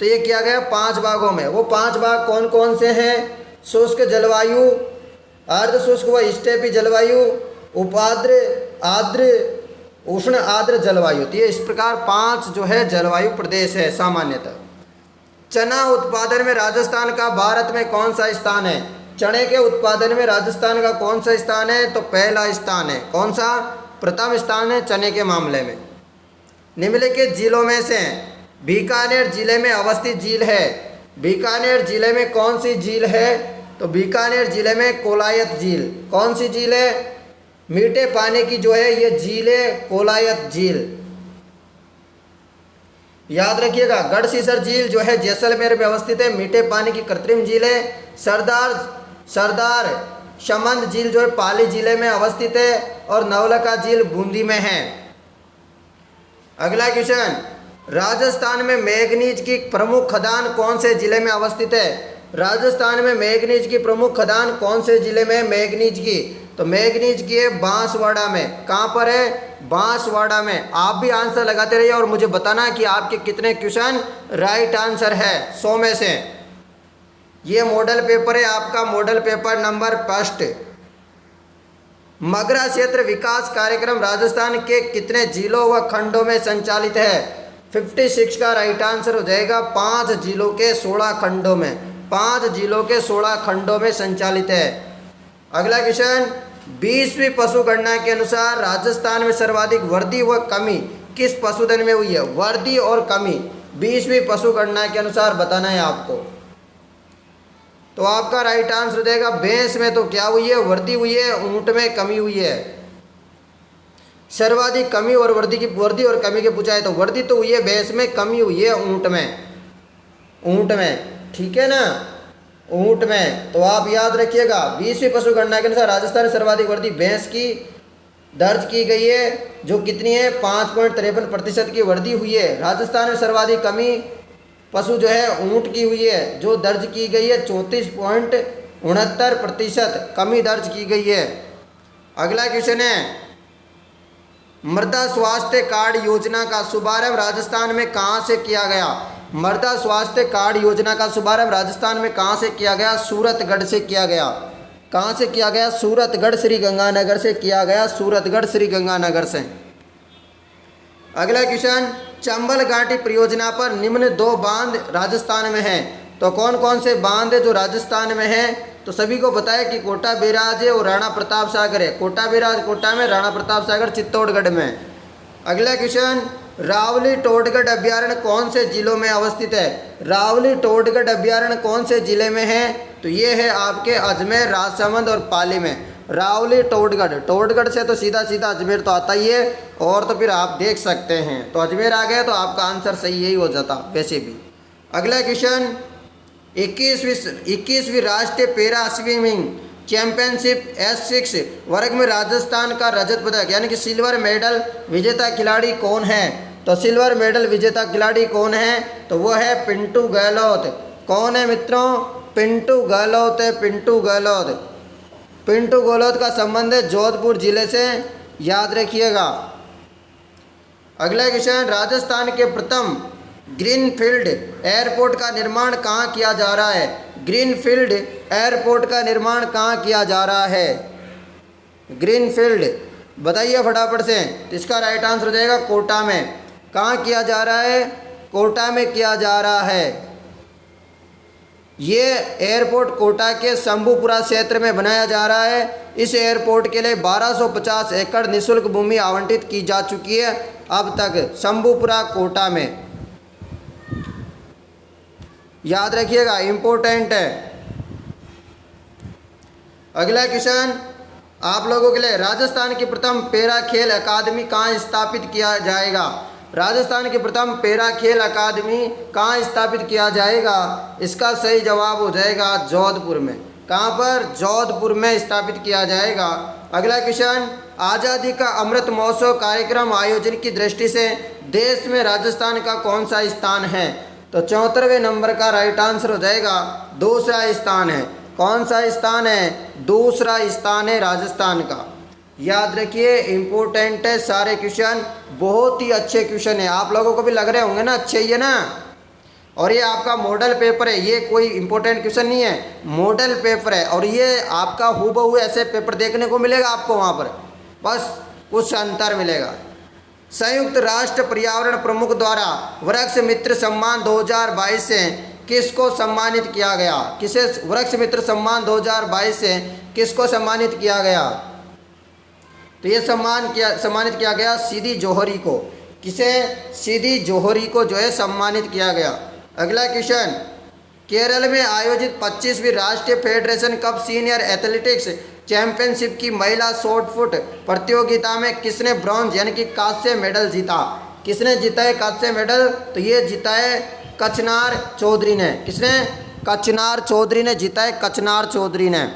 तो ये किया गया 5 भागों में। वो 5 भाग कौन कौन से हैं? शुष्क जलवायु, अर्ध शुष्क व स्टेपी जलवायु, उपाद्र, आर्द्र, उष्ण आर्द्र जलवायु। तो ये इस प्रकार 5 जो है जलवायु प्रदेश है सामान्यतः। चना उत्पादन में राजस्थान का भारत में कौन सा स्थान है? चने के उत्पादन में राजस्थान का कौन सा स्थान है? तो पहला स्थान है। कौन सा? प्रथम स्थान है चने के मामले में। निम्नलिखित जिलों में से बीकानेर जिले में अवस्थित झील है। बीकानेर जिले में कौन सी झील है? तो बीकानेर जिले में कोलायत झील। कौन सी झील है? मीठे पानी की जो है ये झील है कोलायत झील, याद रखिएगा। गढ़सीसर झील जो है जैसलमेर में अवस्थित है, मीठे पानी की कृत्रिम झील है। सरदार शमंद झील जो है पाली जिले में अवस्थित है और नवलखा झील बूंदी में है। अगला क्वेश्चन, राजस्थान में मैंगनीज की प्रमुख खदान कौन से जिले में अवस्थित है? राजस्थान में मैंगनीज की प्रमुख खदान कौन से जिले में है? मैंगनीज की, तो मैंगनीज की है बांसवाड़ा में। कहाँ पर है? बांसवाड़ा में। आप भी आंसर लगाते रहिए और मुझे बताना कि आपके कितने क्वेश्चन राइट आंसर है 100 में से। ये मॉडल पेपर है आपका, मॉडल पेपर नंबर 1। मगरा क्षेत्र विकास कार्यक्रम राजस्थान के कितने जिलों व खंडों में संचालित है? 56 का राइट आंसर हो जाएगा 5 जिलों के 16 खंडों में। 5 जिलों के 16 खंडों में संचालित है। अगला क्वेश्चन, 20वीं पशु गणना के अनुसार राजस्थान में सर्वाधिक वृद्धि व कमी किस पशुधन में हुई है? वृद्धि और कमी 20वीं पशु गणना के अनुसार बताना है आपको। तो आपका राइट आंसर हो जाएगा भैंस में तो क्या हुई है, वृद्धि हुई है, ऊंट में कमी हुई है। सर्वाधिक कमी और वृद्धि और कमी के पूछा है तो वृद्धि तो हुई है भैंस में, कमी हुई है ऊंट में, ठीक है ना, ऊंट में। तो आप याद रखिएगा 20वीं पशु गणना के अनुसार राजस्थान में सर्वाधिक वृद्धि भैंस की दर्ज की गई है, जो कितनी है 5.53% की वृद्धि हुई है। राजस्थान में सर्वाधिक कमी पशु जो है ऊंट की हुई है, जो दर्ज की गई है 34.69% कमी दर्ज की गई है। अगला क्वेश्चन है मृदा स्वास्थ्य कार्ड योजना का शुभारंभ राजस्थान में कहाँ से किया गया। मृदा स्वास्थ्य कार्ड योजना का शुभारंभ राजस्थान में कहाँ से किया गया, सूरतगढ़ से किया गया। कहाँ से किया गया, सूरतगढ़ श्री गंगानगर से किया गया, सूरतगढ़ श्री गंगानगर से। अगला क्वेश्चन चंबल घाटी परियोजना पर निम्न 2 बांध राजस्थान में हैं, तो कौन कौन से बांध है जो राजस्थान में हैं। तो सभी को पता है कि कोटा बैराज है और राणा प्रताप सागर है। कोटा बैराज कोटा में, राणा प्रताप सागर चित्तौड़गढ़ में। अगला क्वेश्चन रावली टोडगढ़ अभ्यारण्य कौन से जिलों में अवस्थित है। रावली टोडगढ़ अभ्यारण्य कौन से जिले में है, तो ये है आपके अजमेर, राजसमंद और पाली में। रावली टोडगढ़ से तो सीधा अजमेर तो आता ही है, और तो फिर आप देख सकते हैं, तो अजमेर आ गया तो आपका आंसर सही यही हो जाता वैसे भी। अगला क्वेश्चन 21वीं राष्ट्रीय पैरा स्विमिंग चैंपियनशिप S6 वर्ग में राजस्थान का रजत पदक यानी कि सिल्वर मेडल विजेता खिलाड़ी कौन है। तो सिल्वर मेडल विजेता खिलाड़ी कौन है, तो वो है पिंटू गहलोत। कौन है मित्रों, पिंटू गहलोत है, पिंटू गहलोत का संबंध है जोधपुर जिले से, याद रखिएगा। अगला क्वेश्चन राजस्थान के प्रथम ग्रीनफील्ड एयरपोर्ट का निर्माण कहाँ किया जा रहा है। ग्रीनफील्ड एयरपोर्ट का निर्माण कहाँ किया जा रहा है, ग्रीनफील्ड बताइए फटाफट से। तो इसका राइट आंसर हो जाएगा कोटा में। कहाँ किया जा रहा है, कोटा में किया जा रहा है। ये एयरपोर्ट कोटा के शंभूपुरा क्षेत्र में बनाया जा रहा है। इस एयरपोर्ट के लिए 1250 एकड़ निःशुल्क भूमि आवंटित की जा चुकी है अब तक, शंभूपुरा कोटा में, याद रखिएगा, इम्पोर्टेंट है। अगला क्वेश्चन आप लोगों के लिए राजस्थान की प्रथम पैरा खेल अकादमी कहाँ स्थापित किया जाएगा। राजस्थान की प्रथम पैरा खेल अकादमी कहाँ स्थापित किया जाएगा, इसका सही जवाब हो जाएगा जोधपुर में। कहाँ पर, जोधपुर में स्थापित किया जाएगा। अगला क्वेश्चन आज़ादी का अमृत महोत्सव कार्यक्रम आयोजन की दृष्टि से देश में राजस्थान का कौन सा स्थान है। तो 74वें नंबर का राइट आंसर हो जाएगा दूसरा स्थान है। कौन सा स्थान है, दूसरा स्थान है राजस्थान का, याद रखिए, इम्पोर्टेंट है सारे क्वेश्चन, बहुत ही अच्छे क्वेश्चन है। आप लोगों को भी लग रहे होंगे ना अच्छे ही है ना। और ये आपका मॉडल पेपर है, ये कोई इम्पोर्टेंट क्वेश्चन नहीं है, मॉडल पेपर है। और ये आपका हूबहू ऐसे पेपर देखने को मिलेगा आपको वहाँ पर, बस कुछ अंतर मिलेगा। संयुक्त राष्ट्र पर्यावरण प्रमुख द्वारा वृक्ष मित्र सम्मान 2022 से किसको सम्मानित किया गया। किसे वृक्ष मित्र सम्मान 2022 से किसको सम्मानित किया गया। तो ये सम्मानित किया गया सीधी जौहरी को। किसे, सीधी जौहरी को जो है सम्मानित किया गया। अगला क्वेश्चन केरल में आयोजित 25वीं राष्ट्रीय federation cup senior athletics championship की महिला शॉर्ट पुट प्रतियोगिता में किसने ब्रॉन्ज यानी कि कांस्य मेडल जीता। किसने जीता है कांस्य मेडल, तो ये जीता है कचनार चौधरी ने। किसने, कचनार चौधरी ने जीता है, कचनार चौधरी ने।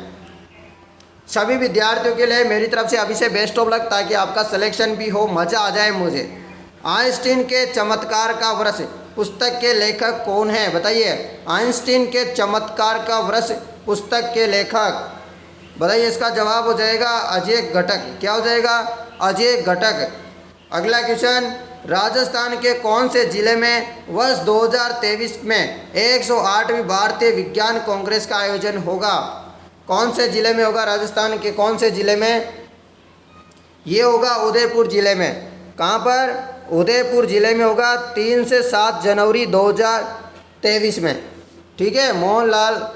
सभी विद्यार्थियों के लिए मेरी तरफ से अभी से बेस्ट ऑफ लक, ताकि आपका सिलेक्शन भी हो, मज़ा आ जाए मुझे। आइंस्टीन के चमत्कार का वर्ष पुस्तक के लेखक कौन है, बताइए। आइंस्टीन के चमत्कार का वर्ष पुस्तक के लेखक, बताइए। इसका जवाब हो जाएगा अजय घटक। क्या हो जाएगा, अजय घटक। अगला क्वेश्चन राजस्थान के कौन से जिले में वर्ष 2023 में 108वीं भारतीय विज्ञान कांग्रेस का आयोजन होगा। कौन से जिले में होगा, राजस्थान के कौन से जिले में, ये होगा उदयपुर जिले में। कहाँ पर, उदयपुर जिले में होगा 3 से 7 जनवरी 2023 में, ठीक है, मोहनलाल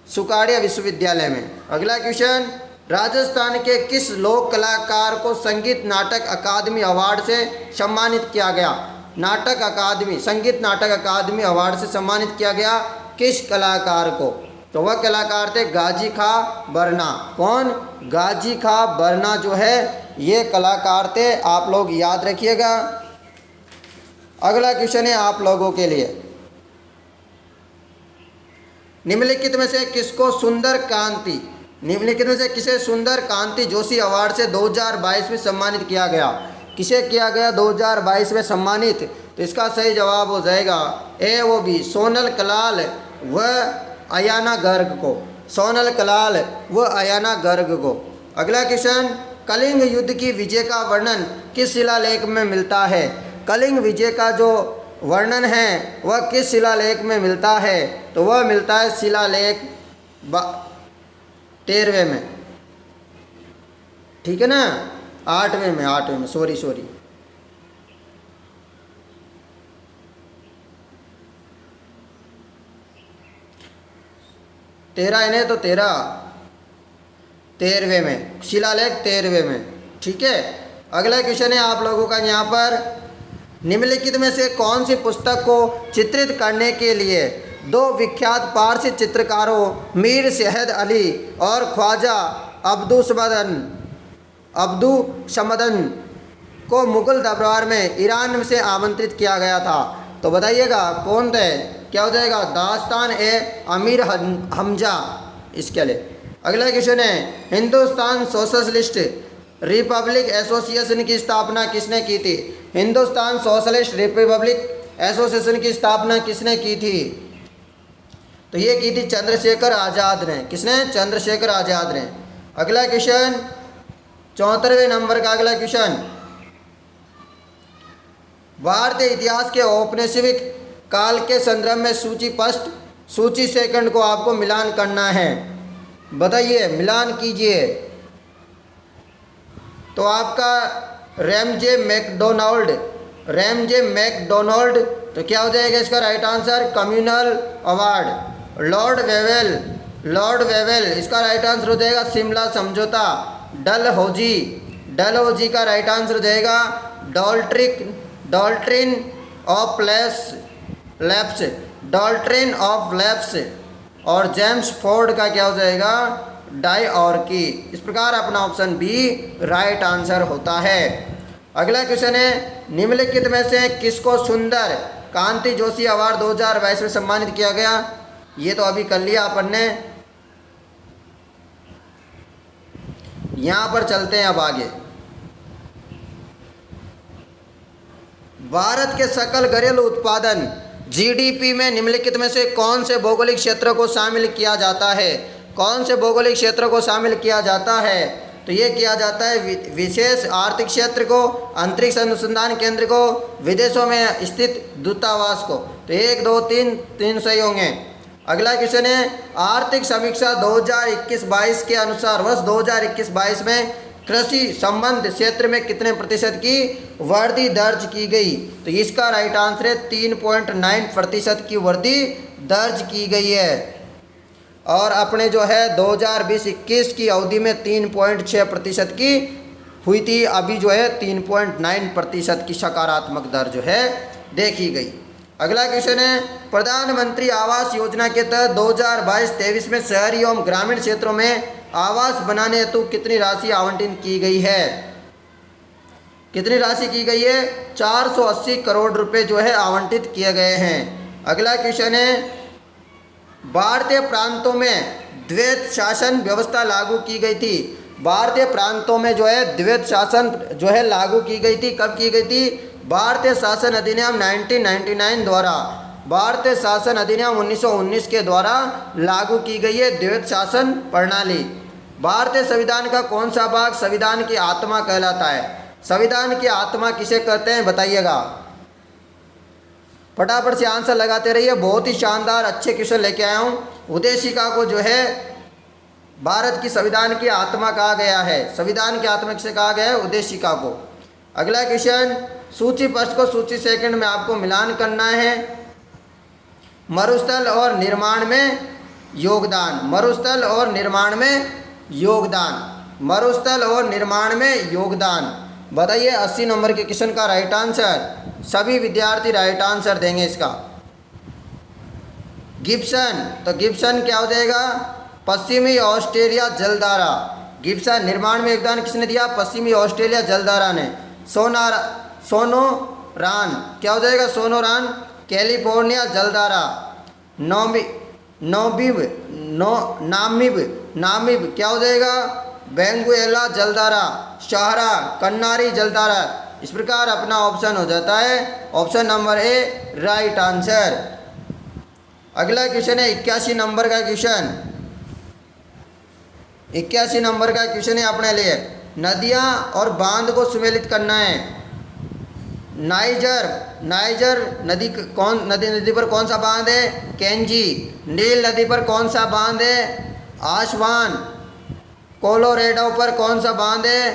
सुकाड़िया विश्वविद्यालय में। अगला क्वेश्चन राजस्थान के किस लोक कलाकार को संगीत नाटक अकादमी अवार्ड से सम्मानित किया गया। नाटक अकादमी, संगीत नाटक अकादमी अवार्ड से सम्मानित किया गया किस कलाकार को। तो वह कलाकार थे गाजी खा बरना। कौन? गाजी खा बरना जो है ये कलाकार थे, आप लोग याद रखिएगा। अगला क्वेश्चन है आप लोगों के लिए, निम्नलिखित में से किसको सुंदर कांति, निम्नलिखित में से किसे सुंदर कांति जोशी अवार्ड से 2022 में सम्मानित किया गया? किसे किया गया 2022 में सम्मानित? तो इसका सही जवाब हो जाएगा ए वो बी, सोनल कलाल व अयाना गर्ग को। सोनल कलाल व अयाना गर्ग को। अगला क्वेश्चन, कलिंग युद्ध की विजय का वर्णन किस शिलालेख में मिलता है? कलिंग विजय का जो वर्णन है वह किस शिलालेख में मिलता है? तो वह मिलता है शिलालेख 13वें में, ठीक है ना, 8वें में, सॉरी 13 इन्हें तो 13वें में, शिलालेख 13वें में, ठीक है। अगला क्वेश्चन है आप लोगों का यहाँ पर, निम्नलिखित में से कौन सी पुस्तक को चित्रित करने के लिए दो विख्यात पारसी चित्रकारों मीर शहद अली और ख्वाजा अब्दू समदन को मुगल दरबार में ईरान से आमंत्रित किया गया था? तो बताइएगा कौन थे? क्या हो जाएगा? दास्तान ए अमीर हमजा इसके लिए। अगला क्वेश्चन है, हिंदुस्तान सोशलिस्ट रिपब्लिक एसोसिएशन की स्थापना किसने की थी? हिंदुस्तान सोशलिस्ट रिपब्लिक एसोसिएशन की स्थापना किसने की थी? तो ये की थी चंद्रशेखर आज़ाद ने। किसने? चंद्रशेखर आज़ाद ने। अगला क्वेश्चन 74वें नंबर का अगला क्वेश्चन, भारतीय इतिहास के औपनिवेशिक काल के संदर्भ में सूची फर्स्ट सूची सेकंड को आपको मिलान करना है। बताइए, मिलान कीजिए। तो आपका रैमजे मैकडोनाल्ड, तो क्या हो जाएगा इसका right answer? Communal award. Lord Wavell इसका राइट आंसर हो जाएगा सिमला समझौता। डलहौजी का राइट आंसर हो जाएगा डॉल्ट्रिन ऑफ लैप्स। और जेम्स फोर्ड का क्या हो जाएगा? डायऑर्की। इस प्रकार अपना ऑप्शन बी राइट आंसर होता है। अगला क्वेश्चन है, निम्नलिखित में से किसको सुंदर कांति जोशी अवार्ड 2022 में सम्मानित किया गया? ये तो अभी कर लिया अपन ने। यहां पर चलते हैं अब आगे। भारत के सकल घरेलू उत्पादन जीडीपी में निम्नलिखित में से कौन से भौगोलिक क्षेत्र को शामिल किया जाता है? कौन से भौगोलिक क्षेत्र को शामिल किया जाता है? तो ये किया जाता है विशेष आर्थिक क्षेत्र को, अंतरिक्ष अनुसंधान केंद्र को, विदेशों में स्थित दूतावास को। तो 1 2 3 सही होंगे। अगला क्वेश्चन है, आर्थिक समीक्षा 2021-22 के अनुसार वर्ष 2021-22 में कृषि संबंध क्षेत्र में कितने प्रतिशत की वृद्धि दर्ज की गई? तो इसका राइट आंसर है 3.9% की वृद्धि दर्ज की गई है। और अपने जो है 2020-21 की अवधि में 3.6% की हुई थी। अभी जो है 3.9% की सकारात्मक दर जो है देखी गई। अगला क्वेश्चन है, प्रधानमंत्री आवास योजना के तहत 2022-23 में शहरी एवं ग्रामीण क्षेत्रों में आवास बनाने हेतु कितनी राशि आवंटित की गई है? कितनी राशि की गई है? 480 करोड़ रुपए जो है आवंटित किए गए हैं। अगला क्वेश्चन है, भारतीय प्रांतों में द्वैत शासन व्यवस्था लागू की गई थी। भारतीय प्रांतों में जो है द्वैत शासन जो है लागू की गई थी। कब की गई थी? भारतीय शासन अधिनियम 1999 द्वारा, भारतीय शासन अधिनियम 1919 के द्वारा लागू की गई है द्वैत शासन प्रणाली। भारतीय संविधान का कौन सा भाग संविधान की आत्मा कहलाता है? संविधान की आत्मा किसे कहते हैं बताइएगा। फटाफट से आंसर लगाते रहिए। बहुत ही शानदार अच्छे क्वेश्चन लेके आया हूँ। उद्देशिका को जो है भारत की संविधान की आत्मा कहा गया है। संविधान की आत्मा किसे कहा गया है? उद्देशिका को। अगला क्वेश्चन, सूची फर्स्ट को सूची सेकंड में आपको मिलान करना है। मरुस्थल और निर्माण में योगदान, मरुस्थल और निर्माण में योगदान, मरुस्थल और निर्माण में योगदान। बताइए 80 नंबर के क्वेश्चन का राइट आंसर। सभी विद्यार्थी राइट आंसर देंगे इसका। गिब्सन, तो गिब्सन क्या हो जाएगा? पश्चिमी ऑस्ट्रेलिया जलधारा। गिब्सन निर्माण में योगदान किसने दिया? पश्चिमी ऑस्ट्रेलिया जलधारा ने। सोनोरान क्या हो जाएगा? सोनोरान कैलिफोर्निया जलधारा। नामिब क्या हो जाएगा? बेंगुएला जलधारा। सहारा कन्नारी जलधारा। इस प्रकार अपना ऑप्शन हो जाता है option number A right answer. अगला क्वेश्चन है 81 नंबर का क्वेश्चन। 81 नंबर का क्वेश्चन है अपने लिए। नदियाँ और बांध को सुमेलित करना है। नाइजर नदी पर कौन सा बांध है? केंजी। नील नदी पर कौन सा बांध है? आसवान। कोलोरेडो पर कौन सा बांध है?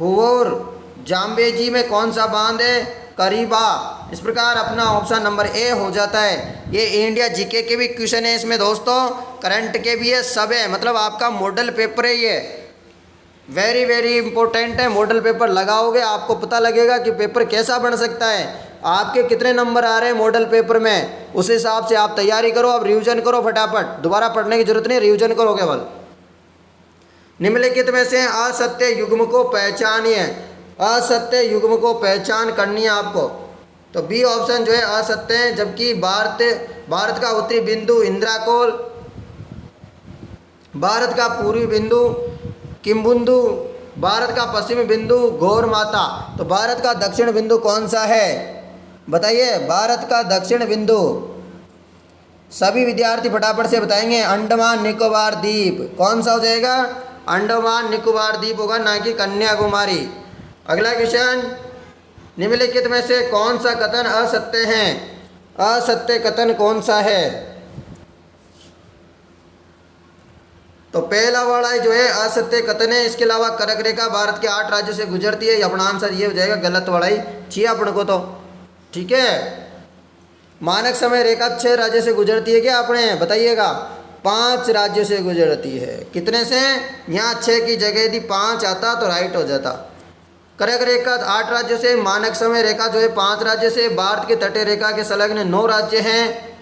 हुओर। जाम्बेजी में कौन सा बांध है? करीबा। इस प्रकार अपना ऑप्शन नंबर ए हो जाता है। ये इंडिया जीके के भी क्वेश्चन है इसमें दोस्तों, करंट के भी है, सब है, मतलब आपका मॉडल पेपर है ये। वेरी वेरी इंपॉर्टेंट है। मॉडल पेपर लगाओगे आपको पता लगेगा कि पेपर कैसा बन सकता है, आपके कितने नंबर आ रहे हैं मॉडल पेपर में, उस हिसाब से आप तैयारी करो। अब रिवीजन करो फटाफट, दोबारा पढ़ने की जरूरत नहीं, रिवीजन करो केवल। निम्नलिखित में से असत्य युग्म को पहचानिए। असत्य युग्म को पहचान करनी है आपको, तो बी ऑप्शन जो है असत्य है। जबकि भारत का उत्तरी बिंदु इंद्राकोल, भारत का पूर्वी बिंदु किम्बुंदु, भारत का पश्चिमी बिंदु घोर माता। तो भारत का दक्षिण बिंदु कौन सा है बताइए? भारत का दक्षिण बिंदु सभी विद्यार्थी फटाफट से बताएंगे। अंडमान निकोबार द्वीप। कौन सा हो जाएगा? अंडमान निकोबार द्वीप होगा, ना कि कन्याकुमारी। अगला क्वेश्चन, निम्नलिखित में से कौन सा कथन असत्य है? असत्य कथन कौन सा है? तो पहला वाला जो है असत्य कथन है। इसके अलावा कर्क रेखा भारत के 8 राज्यों से गुजरती है। अपना आंसर ये हो जाएगा, गलत वाला ही चाहिए अपन को तो, ठीक है। मानक समय रेखा 6 राज्यों से गुजरती है क्या? अपने बताइएगा। 5 राज्यों से गुजरती है। कितने से? यहाँ 6 की जगह यदि 5 आता तो राइट हो जाता। कर्क रेखा 8 राज्यों से, मानक समय रेखा जो है 5 राज्यों से, भारत के तटीय रेखा के संलग्न 9 राज्य हैं,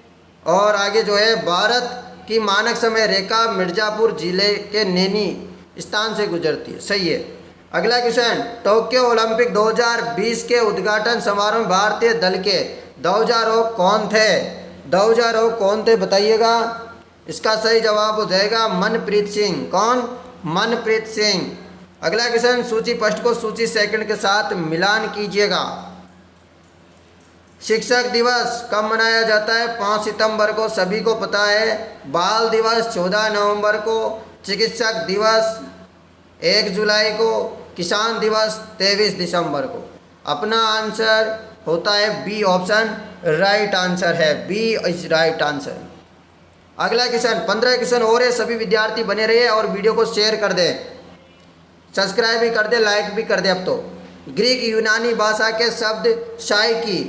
और आगे जो है भारत की मानक समय रेखा मिर्जापुर जिले के नैनी स्थान से गुजरती है। सही है। अगला क्वेश्चन, टोक्यो ओलंपिक 2020 के उद्घाटन समारोह में भारतीय दल के ध्वजारोहक कौन थे? ध्वजारोहक कौन थे बताइएगा। इसका सही जवाब हो जाएगा मनप्रीत सिंह। कौन? मनप्रीत सिंह। अगला क्वेश्चन, सूची फर्स्ट को सूची सेकंड के साथ मिलान कीजिएगा। शिक्षक दिवस कब मनाया जाता है? 5 सितंबर को, सभी को पता है। बाल दिवस 14 नवंबर को, चिकित्सक दिवस 1 जुलाई को, किसान दिवस 23 दिसंबर को। अपना आंसर होता है बी ऑप्शन राइट आंसर है। B is right answer. अगला क्वेश्चन, 15 क्वेश्चन और है, सभी विद्यार्थी बने रहिए और वीडियो को शेयर कर दें, सब्सक्राइब भी कर दे, लाइक भी कर दे। अब तो ग्रीक यूनानी भाषा के शब्द साइकी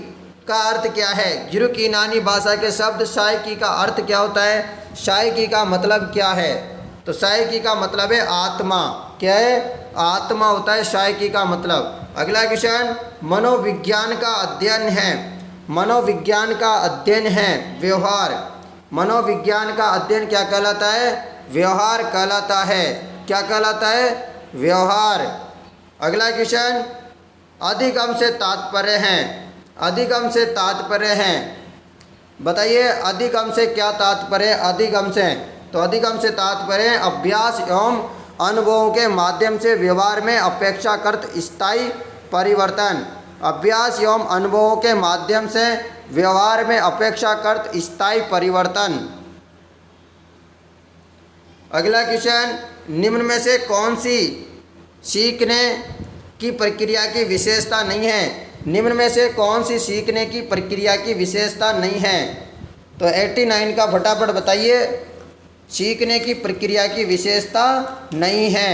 का अर्थ क्या है? ग्रीक यूनानी भाषा के शब्द साइकी का अर्थ क्या होता है? साइकी का मतलब क्या है? तो साइकी का मतलब है आत्मा। क्या है? आत्मा होता है साइकी का मतलब। अगला क्वेश्चन, मनोविज्ञान का अध्ययन है। मनोविज्ञान का अध्ययन है व्यवहार। मनोविज्ञान का अध्ययन क्या कहलाता है? व्यवहार कहलाता है। क्या कहलाता है? व्यवहार। अगला क्वेश्चन, अधिगम से तात्पर्य है। अधिगम से तात्पर्य है, बताइए अधिगम से क्या तात्पर्य है? अधिगम से, तो अधिगम से तात्पर्य है अभ्यास एवं अनुभवों के माध्यम से व्यवहार में अपेक्षाकृत स्थायी परिवर्तन। अभ्यास एवं अनुभवों के माध्यम से व्यवहार में अपेक्षाकृत स्थायी परिवर्तन। अगला क्वेश्चन, निम्न में से कौन सी सीखने की प्रक्रिया की विशेषता नहीं है? निम्न में से कौन सी सीखने की प्रक्रिया की विशेषता नहीं है? तो 89 का फटाफट बताइए। सीखने की प्रक्रिया की विशेषता नहीं है,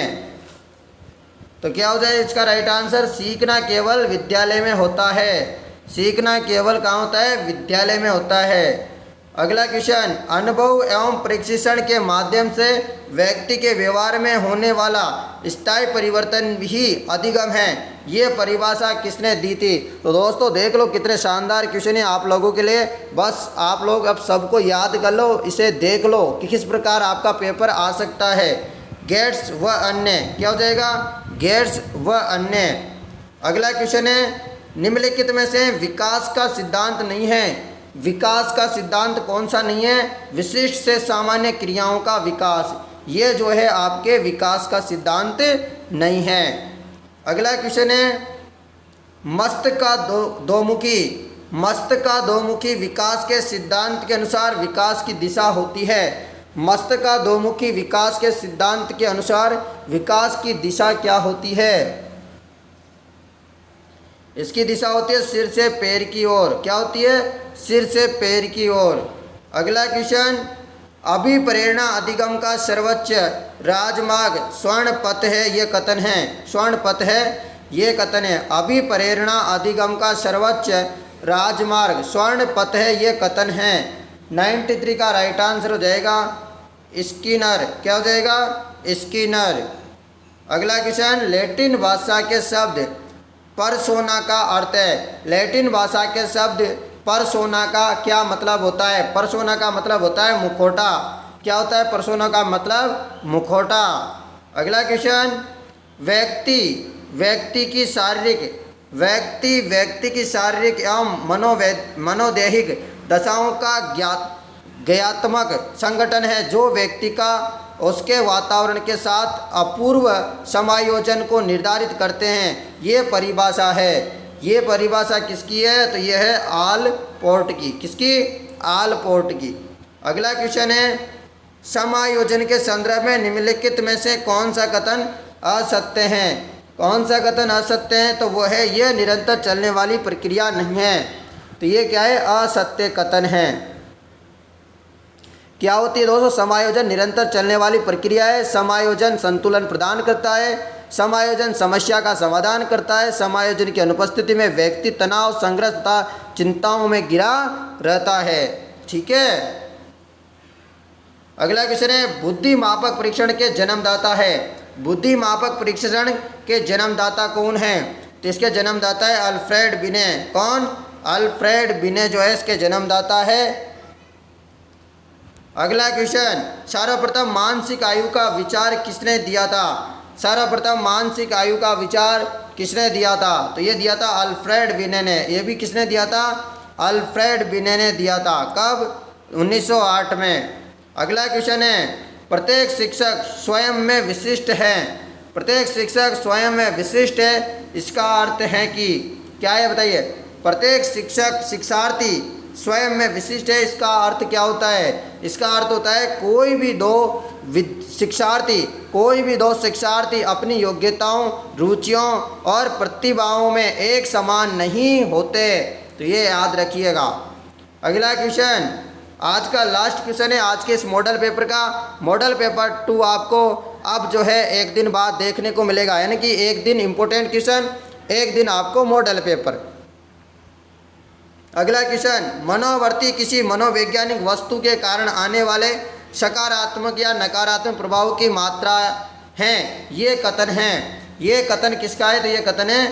तो क्या हो जाए इसका राइट आंसर? सीखना केवल विद्यालय में होता है। सीखना केवल कहाँ होता है? विद्यालय में होता है। अगला क्वेश्चन, अनुभव एवं प्रशिक्षण के माध्यम से व्यक्ति के व्यवहार में होने वाला स्थायी परिवर्तन ही अधिगम है, ये परिभाषा किसने दी थी। तो दोस्तों देख लो कितने शानदार क्वेश्चन है आप लोगों के लिए। बस आप लोग अब सबको याद कर लो, इसे देख लो कि किस प्रकार आपका पेपर आ सकता है। गेट्स व अन्य, क्या हो जाएगा, गेट्स व अन्य। अगला क्वेश्चन है, निम्नलिखित में से विकास का सिद्धांत नहीं है। विकास का सिद्धांत कौन सा नहीं है, विशिष्ट से सामान्य क्रियाओं का विकास, ये जो है आपके विकास का सिद्धांत नहीं है। अगला क्वेश्चन है, मस्तिष्क का दोमुखी विकास के सिद्धांत के अनुसार विकास की दिशा होती है। मस्तिष्क का दोमुखी विकास के सिद्धांत के अनुसार विकास की दिशा क्या होती है। इसकी दिशा होती है सिर से पैर की ओर। क्या होती है, सिर से पैर की ओर। अगला क्वेश्चन, अभिप्रेरणा अधिगम का सर्वोच्च राजमार्ग स्वर्ण पथ है, ये कथन है। स्वर्ण पथ है, ये कथन है। अभिप्रेरणा अधिगम का सर्वोच्च राजमार्ग स्वर्ण पथ है, ये कथन है। 93 का राइट आंसर हो जाएगा स्किनर। क्या हो जाएगा, स्किनर। अगला क्वेश्चन, लैटिन भाषा के शब्द परसोना का अर्थ है। लैटिन भाषा के शब्द परसोना का क्या मतलब होता है। परसोना का मतलब होता है मुखौटा। क्या होता है परसोना का मतलब, मुखौटा। अगला क्वेश्चन, व्यक्ति की शारीरिक एवं मनोदैहिक दशाओं का ज्ञात्मक संगठन है जो व्यक्ति का उसके वातावरण के साथ अपूर्व समायोजन को निर्धारित करते हैं, ये परिभाषा है। ये परिभाषा किसकी है, तो ये है आलपोर्ट की। किसकी, आलपोर्ट की। अगला क्वेश्चन है, समायोजन के संदर्भ में निम्नलिखित में से कौन सा कथन असत्य है। कौन सा कथन असत्य है, तो वो है ये निरंतर चलने वाली प्रक्रिया नहीं है। तो ये क्या है, असत्य कथन है। क्या होती है दोस्तों, समायोजन निरंतर चलने वाली प्रक्रिया है। समायोजन संतुलन प्रदान करता है। समायोजन समस्या का समाधान करता है। समायोजन की अनुपस्थिति में व्यक्ति तनाव, संघर्ष तथा चिंताओं में घिरा रहता है। ठीक है। अगला क्वेश्चन है, बुद्धि मापक परीक्षण के जन्मदाता है। बुद्धि मापक परीक्षण के जन्मदाता कौन है, तो इसके जन्मदाता है अल्फ्रेड बिने। कौन, अल्फ्रेड बिने जो है इसके जन्मदाता है। अगला क्वेश्चन, सर्वप्रथम मानसिक आयु का विचार किसने दिया था। सर्वप्रथम मानसिक आयु का विचार किसने दिया था, तो ये दिया था अल्फ्रेड बिने ने। ये भी किसने दिया था, अल्फ्रेड बिने ने दिया था। कब, 1908 में। अगला क्वेश्चन है, प्रत्येक शिक्षक स्वयं में विशिष्ट है। प्रत्येक शिक्षक स्वयं में विशिष्ट है, इसका अर्थ है कि क्या है बताइए। प्रत्येक शिक्षार्थी स्वयं में विशिष्ट है, इसका अर्थ क्या होता है। इसका अर्थ होता है कोई भी दो शिक्षार्थी अपनी योग्यताओं, रुचियों और प्रतिभाओं में एक समान नहीं होते। तो ये याद रखिएगा। अगला क्वेश्चन, आज का लास्ट क्वेश्चन है आज के इस मॉडल पेपर का। मॉडल पेपर 2 आपको अब जो है एक दिन बाद देखने को मिलेगा, यानी कि एक दिन इम्पोर्टेंट क्वेश्चन, एक दिन आपको मॉडल पेपर। अगला क्वेश्चन, मनोवर्ती किसी मनोवैज्ञानिक वस्तु के कारण आने वाले सकारात्मक या नकारात्मक प्रभाव की मात्रा हैं, ये कथन है। ये कथन किसका है, तो ये कथन है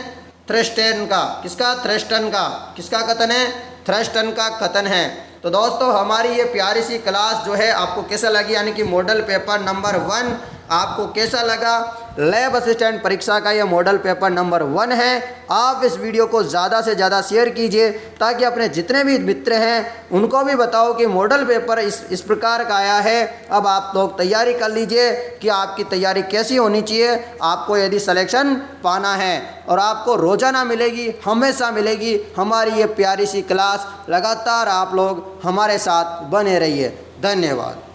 थ्रस्टन का। किसका, थ्रस्टन का। किसका कथन है, थ्रस्टन का कथन है। तो दोस्तों हमारी ये प्यारी सी क्लास जो है आपको कैसा लगी, यानी कि मॉडल पेपर नंबर 1 आपको कैसा लगा। लैब असिस्टेंट परीक्षा का ये मॉडल पेपर नंबर 1 है। आप इस वीडियो को ज़्यादा से ज़्यादा शेयर कीजिए ताकि अपने जितने भी मित्र हैं उनको भी बताओ कि मॉडल पेपर इस प्रकार का आया है। अब आप लोग तैयारी कर लीजिए कि आपकी तैयारी कैसी होनी चाहिए, आपको यदि सिलेक्शन पाना है। और आपको रोज़ाना मिलेगी, हमेशा मिलेगी हमारी ये प्यारी सी क्लास। लगातार आप लोग हमारे साथ बने रहिए। धन्यवाद।